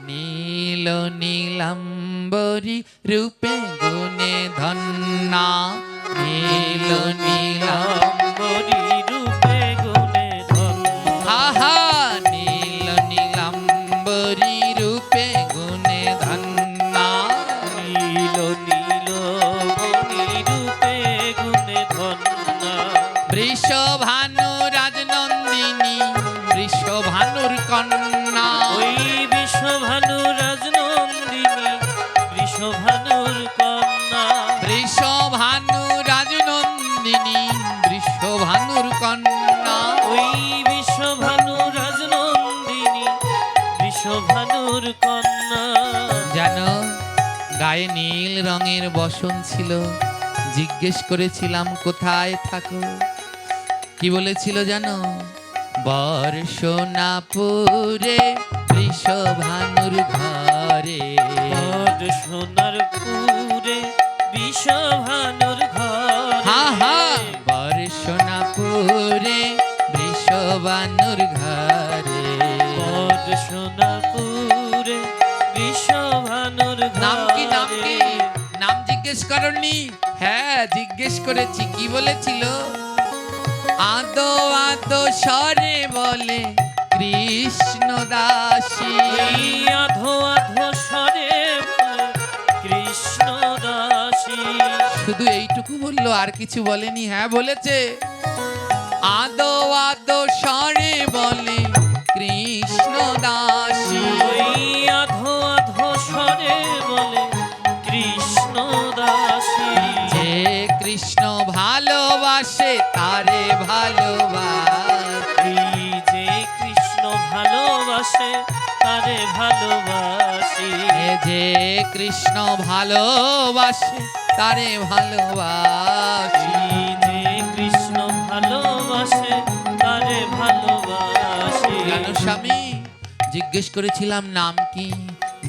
নীল নীলাম্বরী রূপে গুণে ধন্যা, নীল নীলাম্বরী রূপে গুণে ধন্যা। আহা, নীল নীলাম্বরী রূপে গুণে ধন্যা, নীল নীল মণি রূপে গুণে ধন্যা। বৃষভানু রাজনন্দিনী, বৃষভানুর কন্যা, ওই বিশ্বভানু রাজনন্দিনী, বৃষভানুর কন্যা। বৃষভানু রাজনন্দিনী, বৃষভানুর কন্যা। ওই বিশ্বভানু রাজনন্দিনী, বৃষভানুর কন্যা। জানো গায়ে নীল রঙের বসন ছিল, জিজ্ঞেস করেছিলাম কোথায় থাকো, কি বলেছিল জানো? বর্ষনাপুরে বৃষভানুর ঘরে, সোনার পুরে বিশ্বভানুর ঘরে। হা হা, বর্ষনাপুরে বৃষভানুর ঘরে, সোনাপুরে বিশ্বভানুর নাম কি নাম কি ঘরে। নাম জিজ্ঞেস করনি? হ্যাঁ জিজ্ঞেস করেছি। কি বলেছিল? আদো আদো স্বরে বলে কৃষ্ণ দাসী। ওই আধো আধো স্বরে বলে কৃষ্ণ দাসী। শুধু এইটুকু বললো, আর কিছু বলেনি? হ্যাঁ বলেছে। আদো আদো স্বরে বলে কৃষ্ণ দাসী। ওই আধো আধো স্বরে বলে কৃষ্ণ দাসী। যে কৃষ্ণ ভালোবাসে তারে ভালোবাসি। এই যে কৃষ্ণ ভালোবাসে তারে ভালোবাসি। এ যে কৃষ্ণ ভালোবাসে তারে ভালোবাসি। এই যে কৃষ্ণ ভালোবাসে তারে ভালোবাসি। জানো স্বামী, জিজ্ঞেস করেছিলাম নাম কি?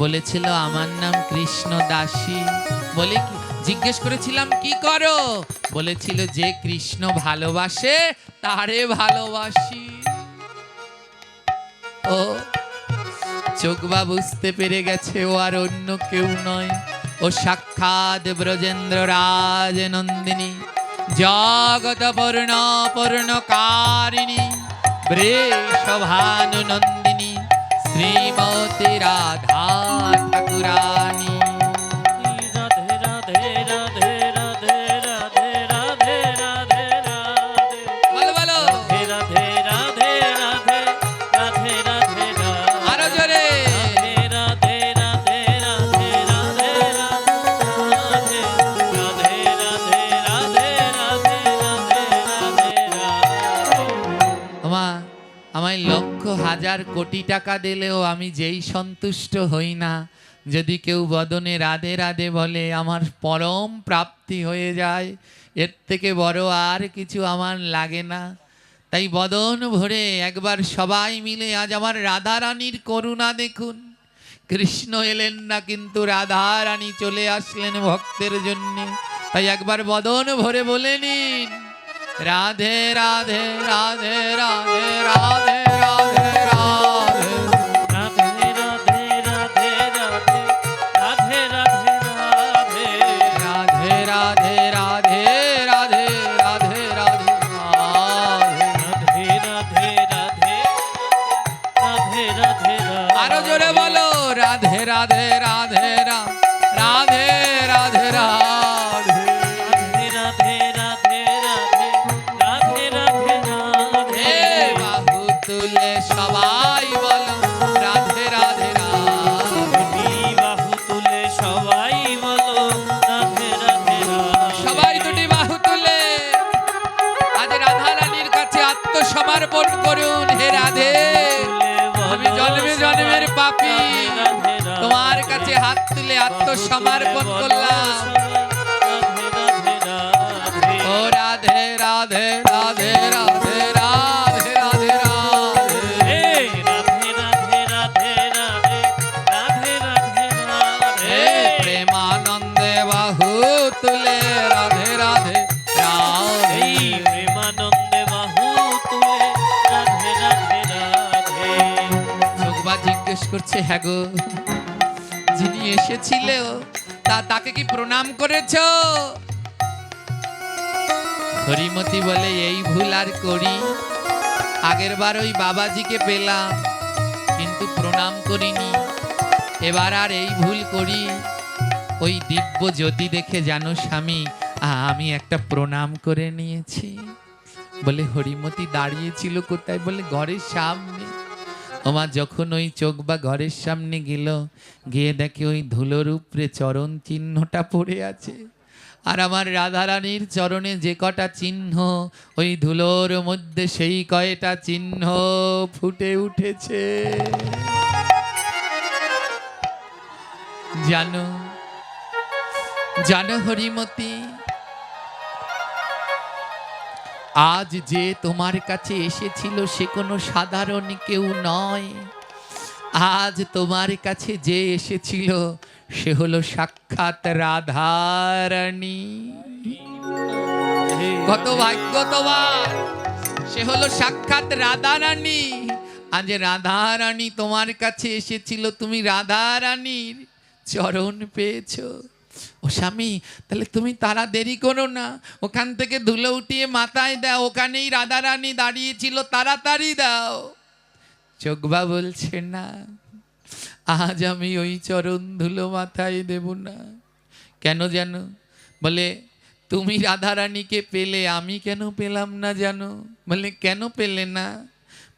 বলেছিল আমার নাম কৃষ্ণ দাসী। বলে কি জিজ্ঞেস করেছিলাম কি করো? বলেছিল যে কৃষ্ণ ভালোবাসে তারে ভালোবাসি। ও চোখবা বুঝতে পেরে গেছে ও আর অন্য কেউ নয়, ও সাক্ষাৎ ব্রজেন্দ্র রাজ নন্দিনী, জগত পূর্ণ পূর্ণকারিণী, বৃষভানু নন্দিনী, শ্রীমতী রাধা ঠাকুরানী। রাধে রাধে রাধে রাধে রাধে রাধে রাধে রাধে। বলো বলো রাধে রাধে রাধে রাধে রাধে রাধে। আরো জোরে। রাধে রাধে রাধে রাধে রাধে রাধে রাধে রাধে রাধে রাধে রাধে। আমায় লক্ষ হাজার কোটি টাকা দিলেও আমি যেই সন্তুষ্ট হই না, যদি কেউ বদনে রাধে রাধে বলে আমার পরম প্রাপ্তি হয়ে যায়। এর থেকে বড় আর কিছু আমার লাগে না। তাই বদন ভরে একবার সবাই মিলে আজ আমার রাধা রানীর করুণা দেখুন। কৃষ্ণ এলেন না, কিন্তু রাধা রানী চলে আসলেন ভক্তের জন্যে। তাই একবার বদন ভরে বলে নিন, রাধে রাধে রাধে রাধে রাধে রাধে রাধে। রাধে রাধে রাধে রাধে রাধে রাধে রাধে। রাধে রাধে রাধে রাধে রাধে রাধে রাধে। রাধে রাধে রাধে রাধে রাধে রাধে। আরো জোরে বলো, রাধে রাধে রাধে রাধে রাধে রাধে রাধে। রাধে রাধে রাধে রাধে রাধে রাধে হে বাহু তুলে সবাই বলো, রাধে রাধে রাধে। বাহু তুলে সবাই বলো রাধে রাধে রাধে। সবাই দুটি বাহু তুলে আজ রাধা রানীর কাছে আত্মসমর্পণ করুন। হে রাধে, আমি জন্মে জন্মের পাপী, তোমার কাছে হাত তুলে আত্মসমর্পণ করলাম। ও রাধে রাধে রাধে রাধে রাধে রাধে রাধে। হে প্রেমানন্দে বাহু তুলে রাধে রাধে রাধে। চোখবা জিজ্ঞেস করছে, হ্যাঁ গো, যিনি এসেছিল তাকে কি প্রণাম করেছো? হরিমতি বলে, এই ভুল আর করি? আগের বার ওই বাবাজিকে পেলাম কিন্তু প্রণাম করিনি, এবার আর এই ভুল করি? ওই দিব্য জ্যোতি দেখে জানো স্বামী, আমি একটা প্রণাম করে নিয়েছি। বলে হরিমতি দাঁড়িয়েছিল কোথায়? বলে ঘরের সামনে। ওমা যখন ওই চোখ বা ঘরের সামনে গেল, গিয়ে দেখে ওই ধুলোর উপরে চরণ চিহ্নটা পড়ে আছে। আর আমার রাধারানীর চরণে যে কটা চিহ্ন, ওই ধুলোর মধ্যে সেই কয়টা চিহ্ন ফুটে উঠেছে। জানো জানো হরিমতি, আজ যে তোমার কাছে এসেছিল সে কোনো সাধারণ কেউ নয়। আজ তোমার কাছে যে এসেছিল সে হলো সাক্ষাৎ রাধারানী। কত ভাগ্য তোমার, সে হলো সাক্ষাৎ রাধারানী। আজ রাধা রানী তোমার কাছে এসেছিল, তুমি রাধা রানীর চরণ পেয়েছো। ও স্বামী, তাহলে তুমি তারা দেরি করো না, ওখান থেকে ধুলো উঠিয়ে মাথায় দাও, ওখানেই রাধা রানী দাঁড়িয়েছিল, তাড়াতাড়ি দাও। চোখবা বলছে না, আজ আমি ওই চরণ ধুলো মাথায় দেব না। কেন জানো? বলে তুমি রাধা রানীকে পেলে, আমি কেন পেলাম না জানো? বলে কেন পেলে না?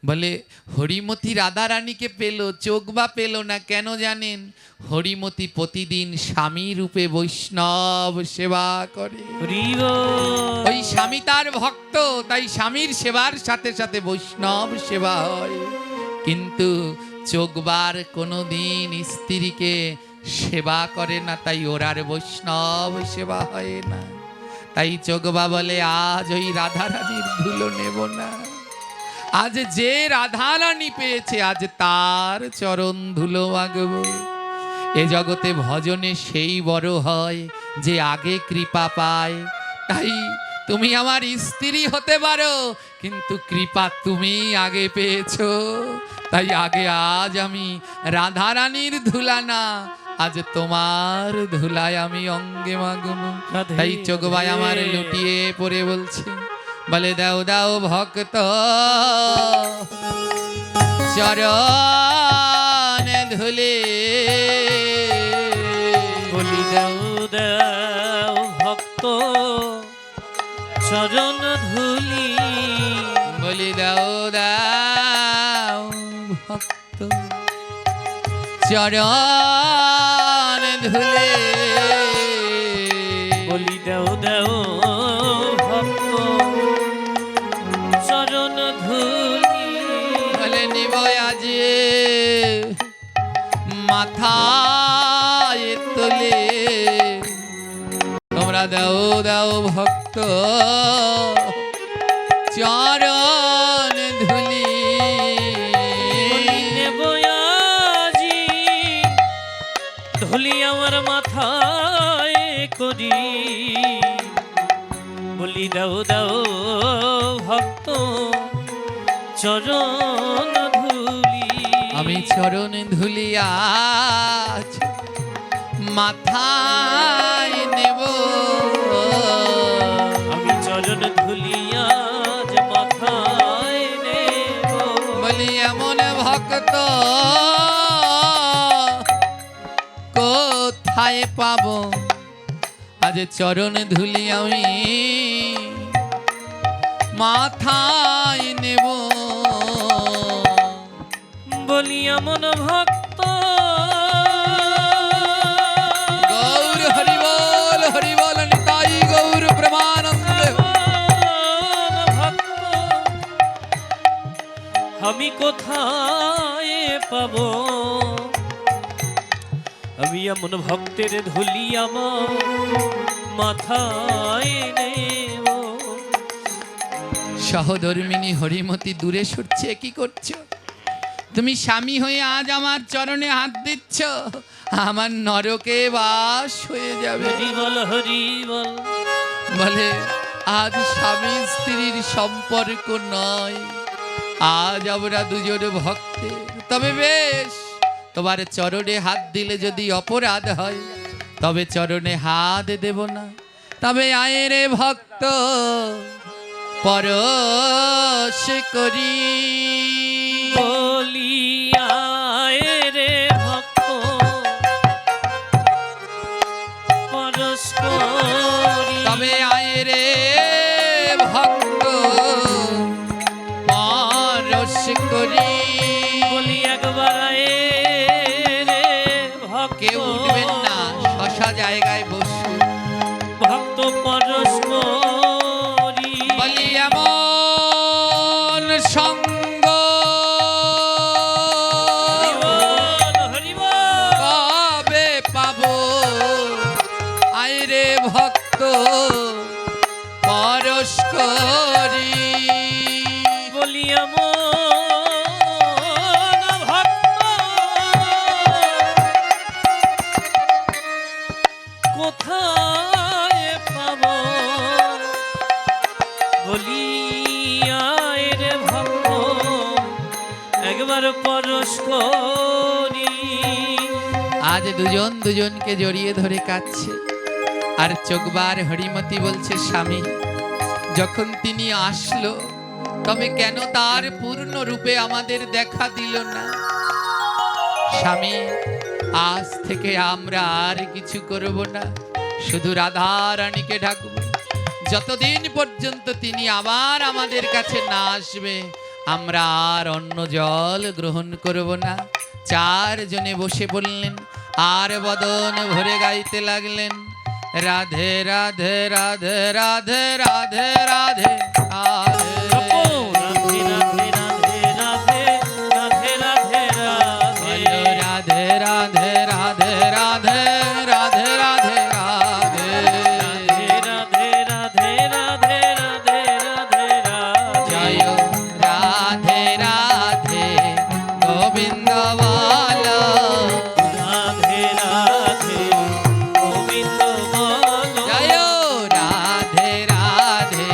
বলে হরিমতি রাধা রানীকে পেল, চোখবা পেল না। কেন জানেন? হরিমতি প্রতিদিন স্বামী রূপে বৈষ্ণব সেবা করে। ওই স্বামী তার ভক্ত, তাই স্বামীর সেবার সাথে সাথে বৈষ্ণব সেবা হয়। কিন্তু চোখবার কোনোদিন স্ত্রীকে সেবা করে না, তাই ওর আর বৈষ্ণব সেবা হয় না। তাই চোখবা বলে আজ ওই রাধা রানীর ধুলো নেব না, আজ যে রাধা রানী পেয়েছে আজ তার চরণ ধুলো মাগব। এ জগতে ভজনে সেই বড় হয় যে আগে কৃপা পায়। তাই তুমি আমার স্ত্রী হতে পারো, কিন্তু কৃপা তুমি আগে পেয়েছো। তাই আগে আজ আমি রাধা রানীর ধুলা না, আজ তোমার ধুলায় আমি অঙ্গে মাগব। তাই চোখবাই আমার লুটিয়ে পড়ে বলছে, বলে দাও দাও ভক্ত চরণে ধুলে, বলি দাও দাও ভক্ত চরণ ধুলি, বলি দাও দাও ভক্ত চরণে ধুলে, বলি দাও দাও ভক্ত চরণ ধুলি, বলে নিব আজ মাথায় তোলে। তোমরা দাও দাও ভক্ত চরণ ধুলি, বলি নেব আজি ধুলি আমার মাথায় করি, বলি দাও দাও ভক্ত চরণ ধুলি, আমি চরণ ধুলি আজ মাথায় নেব, আমি চরণ ধুলি আজ মাথায় নেব, বলি এমন ভক্ত কোথায় পাবো, আজ চরণ ধুলি আমি মাথায় নেব। বলি এমন ভক্ত গৌর হরিবল হরিবল নিতাই গৌর প্রেমানন্দ। ভক্ত আমি কোথায় পাব, আমি এমন ভক্তের ধুলি আমার মাথায় নেব। সহধর্মিনী হরিমতি দূরে সরছে, কি করছো তুমি? স্বামী হয়ে আজ আমার চরণে হাত দিচ্ছ, আমার নরকে বাস হয়ে যাবে। হরি বল হরি বল, বলে আজ স্বামী স্ত্রীর সম্পর্ক নয়, আজ আমরা দুজন ভক্তের। তবে বেশ, তোমার চরণে হাত দিলে যদি অপরাধ হয় তবে চরণে হাত দেব না। তবে আয় রে ভক্ত পরশ করি, বলি আয় রে ভক্ত পরশ করি, তবে আয় রে ভক্ত পরশ করি। বলি একবার আয় রে ভক্ত, কেউ উঠবেন না, শশা জায়গায় বসুন। ভক্ত পরশ করি, বলি এমন সঙ্গ হরি বল কবে পাবো, আয় রে ভক্ত পরশ করি। বলি এমন একবার পরশ করি। আজ দুজন দুজনকে জড়িয়ে ধরে কাঁদছে আর চোখবার হরিমতি বলছে, স্বামী যখন তিনি আসলো তবে কেন তার পূর্ণ রূপে আমাদের দেখা দিল না? স্বামী আজ থেকে আমরা আর কিছু করব না, শুধু রাধা রানীকে ডাকবো। যতদিন পর্যন্ত তিনি আবার আমাদের কাছে না আসবে আমরা আর অন্য জল গ্রহণ করব না। চারজনে বসে পড়লেন আর বদন ভরে গাইতে লাগলেন, রাধে রাধে রাধে রাধে রাধে রাধে রাধে। জপো রাধে রাধে রাধে রাধে রাধে রাধে রাধে। রাধে রাধে রাধে রাধে রাধে রাধে রাধে। রাধে রাধে রাধে রাধে রাধে রাধে। জয় রাধে রাধে গোবিন্দ বলো। রাধে রাধে গোবিন্দ বলো। জয় রাধে রাধে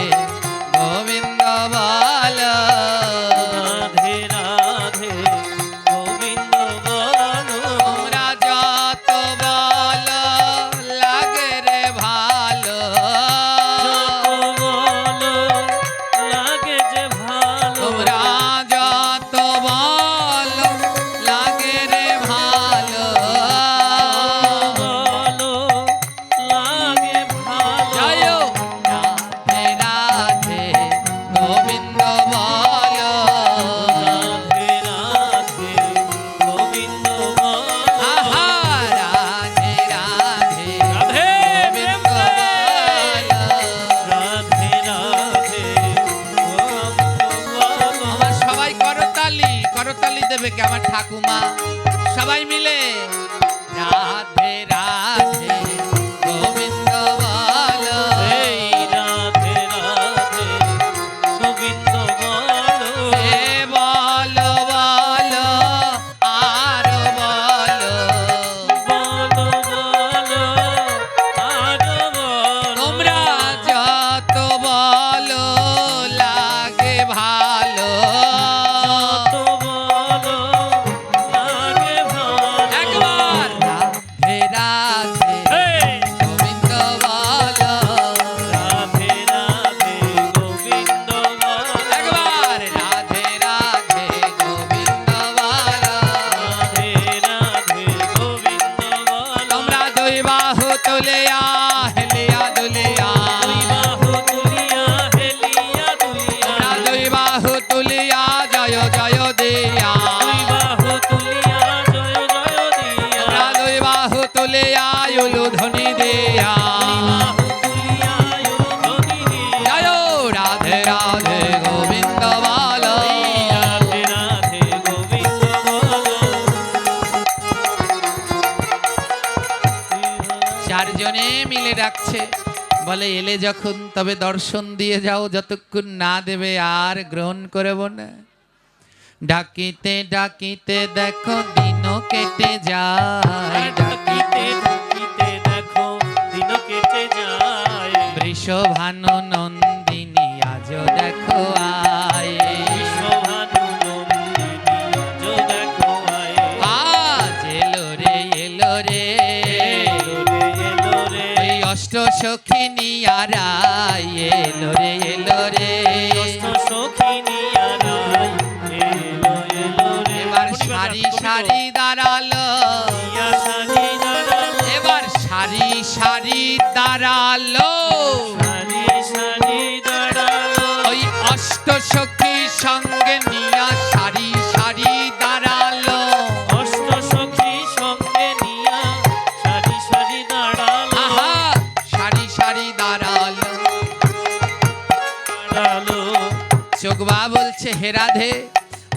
গোবিন্দ বলো। রাধে রাধে গোবিন্দ বলো। তোমরা যত বলো লাগে রে ভালো। যত বলো লাগে যে ভালো। তোমরা যত বলো লাগে রে ভালো। বলো লাগে ভালো। জয় রাধে রাধে গোবিন্দ বলো। রাধে রাধে গোবিন্দ বলো। আহা রাধে রাধে রাধে গোবিন্দ বলো। রাধে রাধে গোবিন্দ বলো। আমার সবাই করতালি করতালি দেবে কে আমার ঠাকুমা, সবাই মিলে রাধে রাধে গোবিন্দ বলো। এই রাধে রাধে গোবিন্দ বলো। এ বলো বলো আর বলো। বলো বলো আরো বলো। তোমরা যত বলো লাগে ভালো। যত বলো লাগে ভালো। একবার রাধে রাধে এই গোবিন্দ বলো। রাধে রাধে গোবিন্দ বলো। একবার রাধে রাধে গোবিন্দ বলো। রাধে রাধে গোবিন্দ বলো। তোমরা দুই বাহু তুলিয়া হেলিয়া দুলিয়া। দুই বাহু তুলিয়া হেলিয়া দুলিয়া। তোমরা দুই বাহু তুলিয়া জয় জয় দিয়া। দুই বাহু তুলিয়া জয় জয় দিয়া। তোমরা দুই বাহু তুলিয়া উলু ধ্বনি দিয়া। দুই বাহু তুলিয়া ধ্বনি দিয়া। জয় রাধে রাধে গোবিন্দ বলো। রাধে রাধে গোবিন্দ বলো। চারজনে মিলে ডাকছে, বলে এলে যখন তবে দর্শন দিয়ে যাও, যতক্ষণ না দেবে আর গ্রহণ করব না। ডাকিতে ডাকিতে দেখো দিন কেটে যায়। ডাকিতে ডাকিতে দেখো দিন কেটে যায়। বৃষভানু নন্দিনী আজও দেখো আয়। বিশ্বভানু নন্দিনী আজও দেখো আয়। আজ এলো রে এলো রে এলো রে এলো রে। ওই অষ্ট সখী নিয়ারাই এলো রে এলো রে। অষ্ট সখিনী আরাই এলো এলো রে। এবার সারি সারি দাঁড়ালো। ইয়া সারি দাঁড়ালো। এবার সারি সারি দাঁড়ালো। সারি সারি দাঁড়ালো। ওই অষ্ট সখী সঙ্গে নিয়া সারি সারি দাঁড়ালো। অষ্ট সখী সঙ্গে নিয়া সারি সারি দাঁড়ালো। আহা সারি সারি দাঁড়ালো। দাঁড়ালো। চোখবা বলছে, হে রাধে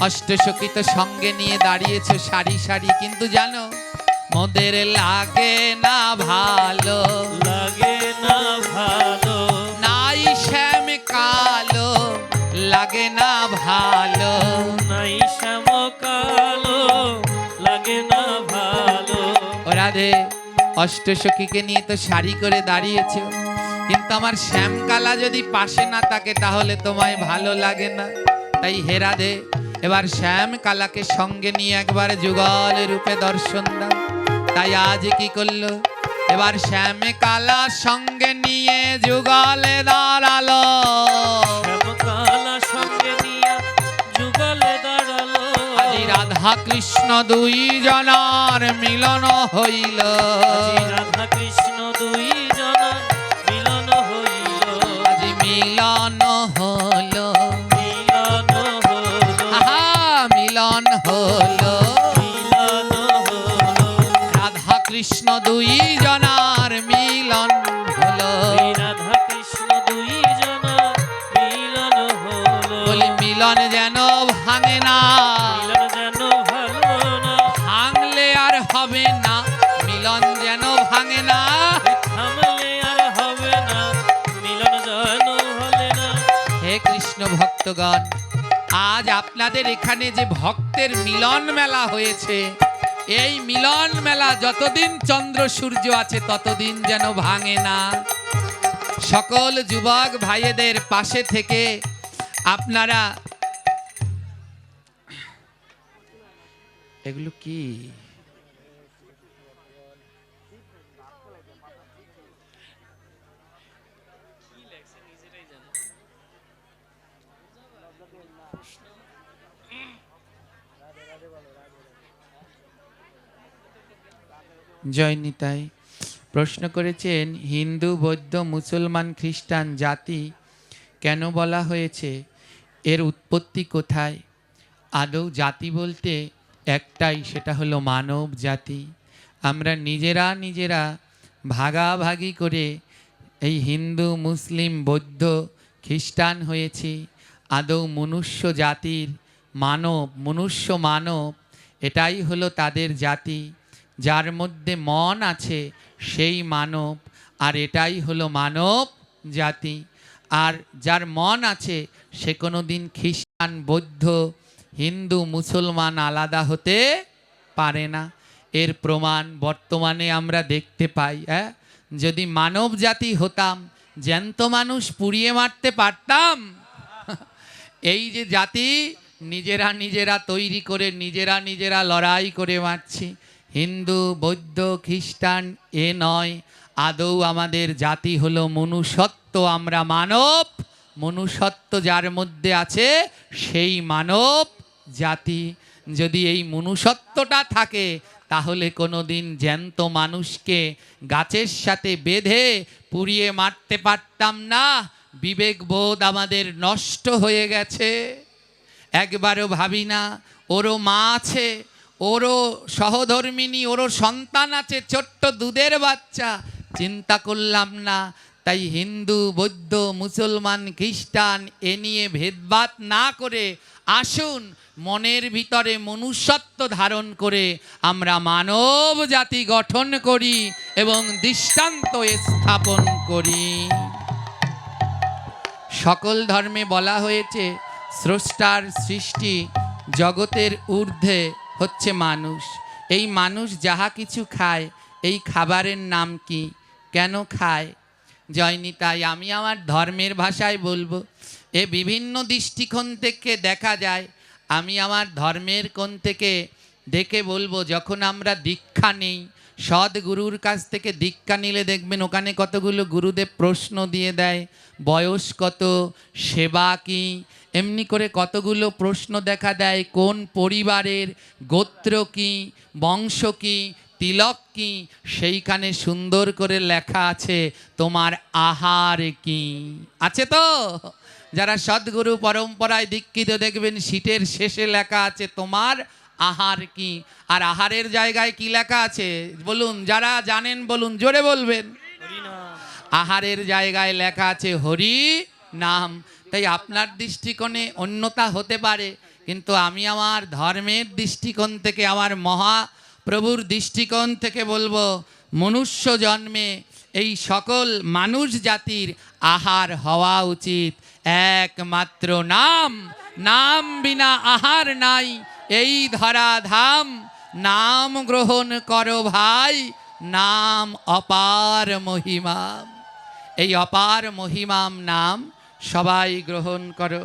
অষ্টসখী তো সঙ্গে নিয়ে দাঁড়িয়েছো সারি সারি, কিন্তু জানো মোদের লাগে না ভালো। লাগে না ভালো। নাই শ্যাম কালো লাগে না ভালো। নাই শ্যাম কালো লাগে না ভালো। ও রাধে অষ্টসখীকে নিয়ে তো সারি করে দাঁড়িয়েছো, কিন্তু আমার শ্যামকালা যদি পাশে না থাকে তাহলে তোমায় ভালো লাগে না। তাই হে রাধে এবার শ্যাম কালাকে সঙ্গে নিয়ে একবার যুগল রূপে দর্শন দাও। তাই আজ কি করলো, এবার শ্যাম কালা সঙ্গে নিয়ে যুগলে দাঁড়ালো। শ্যামকালা সঙ্গে নিয়ে যুগলে দাঁড়ালো। আজি রাধা কৃষ্ণ দুই জনার মিলন হইল। আজি রাধা কৃষ্ণ দুই জনার মিলন হইল। আজি মিলন হলো, মিলন হলো। আহা মিলন হলো। মিলন হলো। রাধা কৃষ্ণ দুই জনার মিলন হলো। এই রাধা কৃষ্ণ দুই জনার মিলন হলো। বলি মিলন যেন ভাঙে না, মিলন যেন ভালো না। ভাঙলে আর হবে না, মিলন যেন ভাঙে না। থামলে আর হবে না, মিলন যেন হলে না। হে কৃষ্ণ ভক্তগণ, আজ আপনাদের এখানে যে ভক্তের মিলন মেলা হয়েছে, এই মিলন মেলা যতদিন চন্দ্র সূর্য আছে ততদিন যেন ভাঙে না। সকল যুবক ভাইদের পাশে থেকে আপনারা এগুলো কি জয় নিতাই প্রশ্ন করেছেন, হিন্দু বৌদ্ধ মুসলমান খ্রিস্টান জাতি কেন বলা হয়েছে, এর উৎপত্তি কোথায়? আদৌ জাতি বলতে একটাই, সেটা হলো মানব জাতি। আমরা নিজেরা ভাগাভাগি করে এই হিন্দু মুসলিম বৌদ্ধ খ্রিস্টান হয়েছি। আদৌ মনুষ্য জাতির মনুষ্য মানব এটাই হলো তাদের জাতি। যার মধ্যে মন আছে সেই মানব, আর এটাই হলো মানব জাতি। আর যার মন আছে সে কোনো দিন খ্রিস্টান বৌদ্ধ হিন্দু মুসলমান আলাদা হতে পারে না। এর প্রমাণ বর্তমানে আমরা দেখতে পাই। যদি মানব জাতি হতাম, জ্যান্ত মানুষ পুড়িয়ে মারতে পারতাম? এই যে জাতি নিজেরা তৈরি করে নিজেরা লড়াই করে মারছি। হিন্দু বৌদ্ধ খ্রিস্টান এ নয়, আদৌ আমাদের জাতি হলো মনুষ্যত্ব। আমরা মানব, মনুষ্যত্ব যার মধ্যে আছে সেই মানব জাতি। যদি এই মনুষ্যত্বটা থাকে তাহলে কোনো দিন জ্যান্ত মানুষকে গাছের সাথে বেঁধে পুড়িয়ে মারতে পারতাম না। বিবেকবোধ আমাদের নষ্ট হয়ে গেছে। একবারও ভাবি না ওরও মা আছে, ওরও সহধর্মিনী, ওরও সন্তান আছে, ছোট্ট দুধের বাচ্চা, চিন্তা করলাম না। তাই হিন্দু বৌদ্ধ মুসলমান খ্রিস্টান এ নিয়ে ভেদভাদ না করে আসুন মনের ভিতরে মনুষ্যত্ব ধারণ করে আমরা মানব জাতি গঠন করি এবং দৃষ্টান্ত স্থাপন করি। সকল ধর্মে বলা হয়েছে স্রষ্টার সৃষ্টি জগতের ঊর্ধ্বে হচ্ছে মানুষ। এই মানুষ যাহা কিছু খায়, এই খাবারের নাম কি, কেন খায়? জয়নিতাই আমি আমার ধর্মের ভাষায় বলবো, এ বিভিন্ন দৃষ্টিকোণ থেকে দেখা যায়। আমি আমার ধর্মের কোণ থেকে দেখে বলবো, যখন আমরা দীক্ষা নেই, সদ্গুরুর কাছ থেকে দীক্ষা নিলে দেখবেন ওখানে কতগুলো গুরুদেব প্রশ্ন দিয়ে দেয়, বয়স কত, সেবা কি, এমনি করে কতগুলো প্রশ্ন দেখা দেয়, কোন পরিবারের, গোত্র কি, বংশ কি, তিলক কি, সেইখানে সুন্দর করে লেখা আছে তোমার আহার কি। আছে তো? যারা সদ্গুরু পরম্পরায় দীক্ষিত দেখবেন সিটের শেষে লেখা আছে তোমার আহার কি। আর আহারের জায়গায় কি লেখা আছে বলুন, যারা জানেন বলুন, জোরে বলবেন। আহারের জায়গায় লেখা আছে হরি নাম। তাই আপনার দৃষ্টিকোণে অন্যতা হতে পারে, কিন্তু আমি আমার ধর্মের দৃষ্টিকোণ থেকে, আমার মহাপ্রভুর দৃষ্টিকোণ থেকে বলবো, মনুষ্য জন্মে এই সকল মানুষ জাতির আহার হওয়া উচিত একমাত্র নাম। নাম বিনা আহার নাই এই ধরাধাম। নাম গ্রহণ করো ভাই, নাম অপার মহিমা। এই অপার মহিমাম নাম সবাই গ্রহণ করো।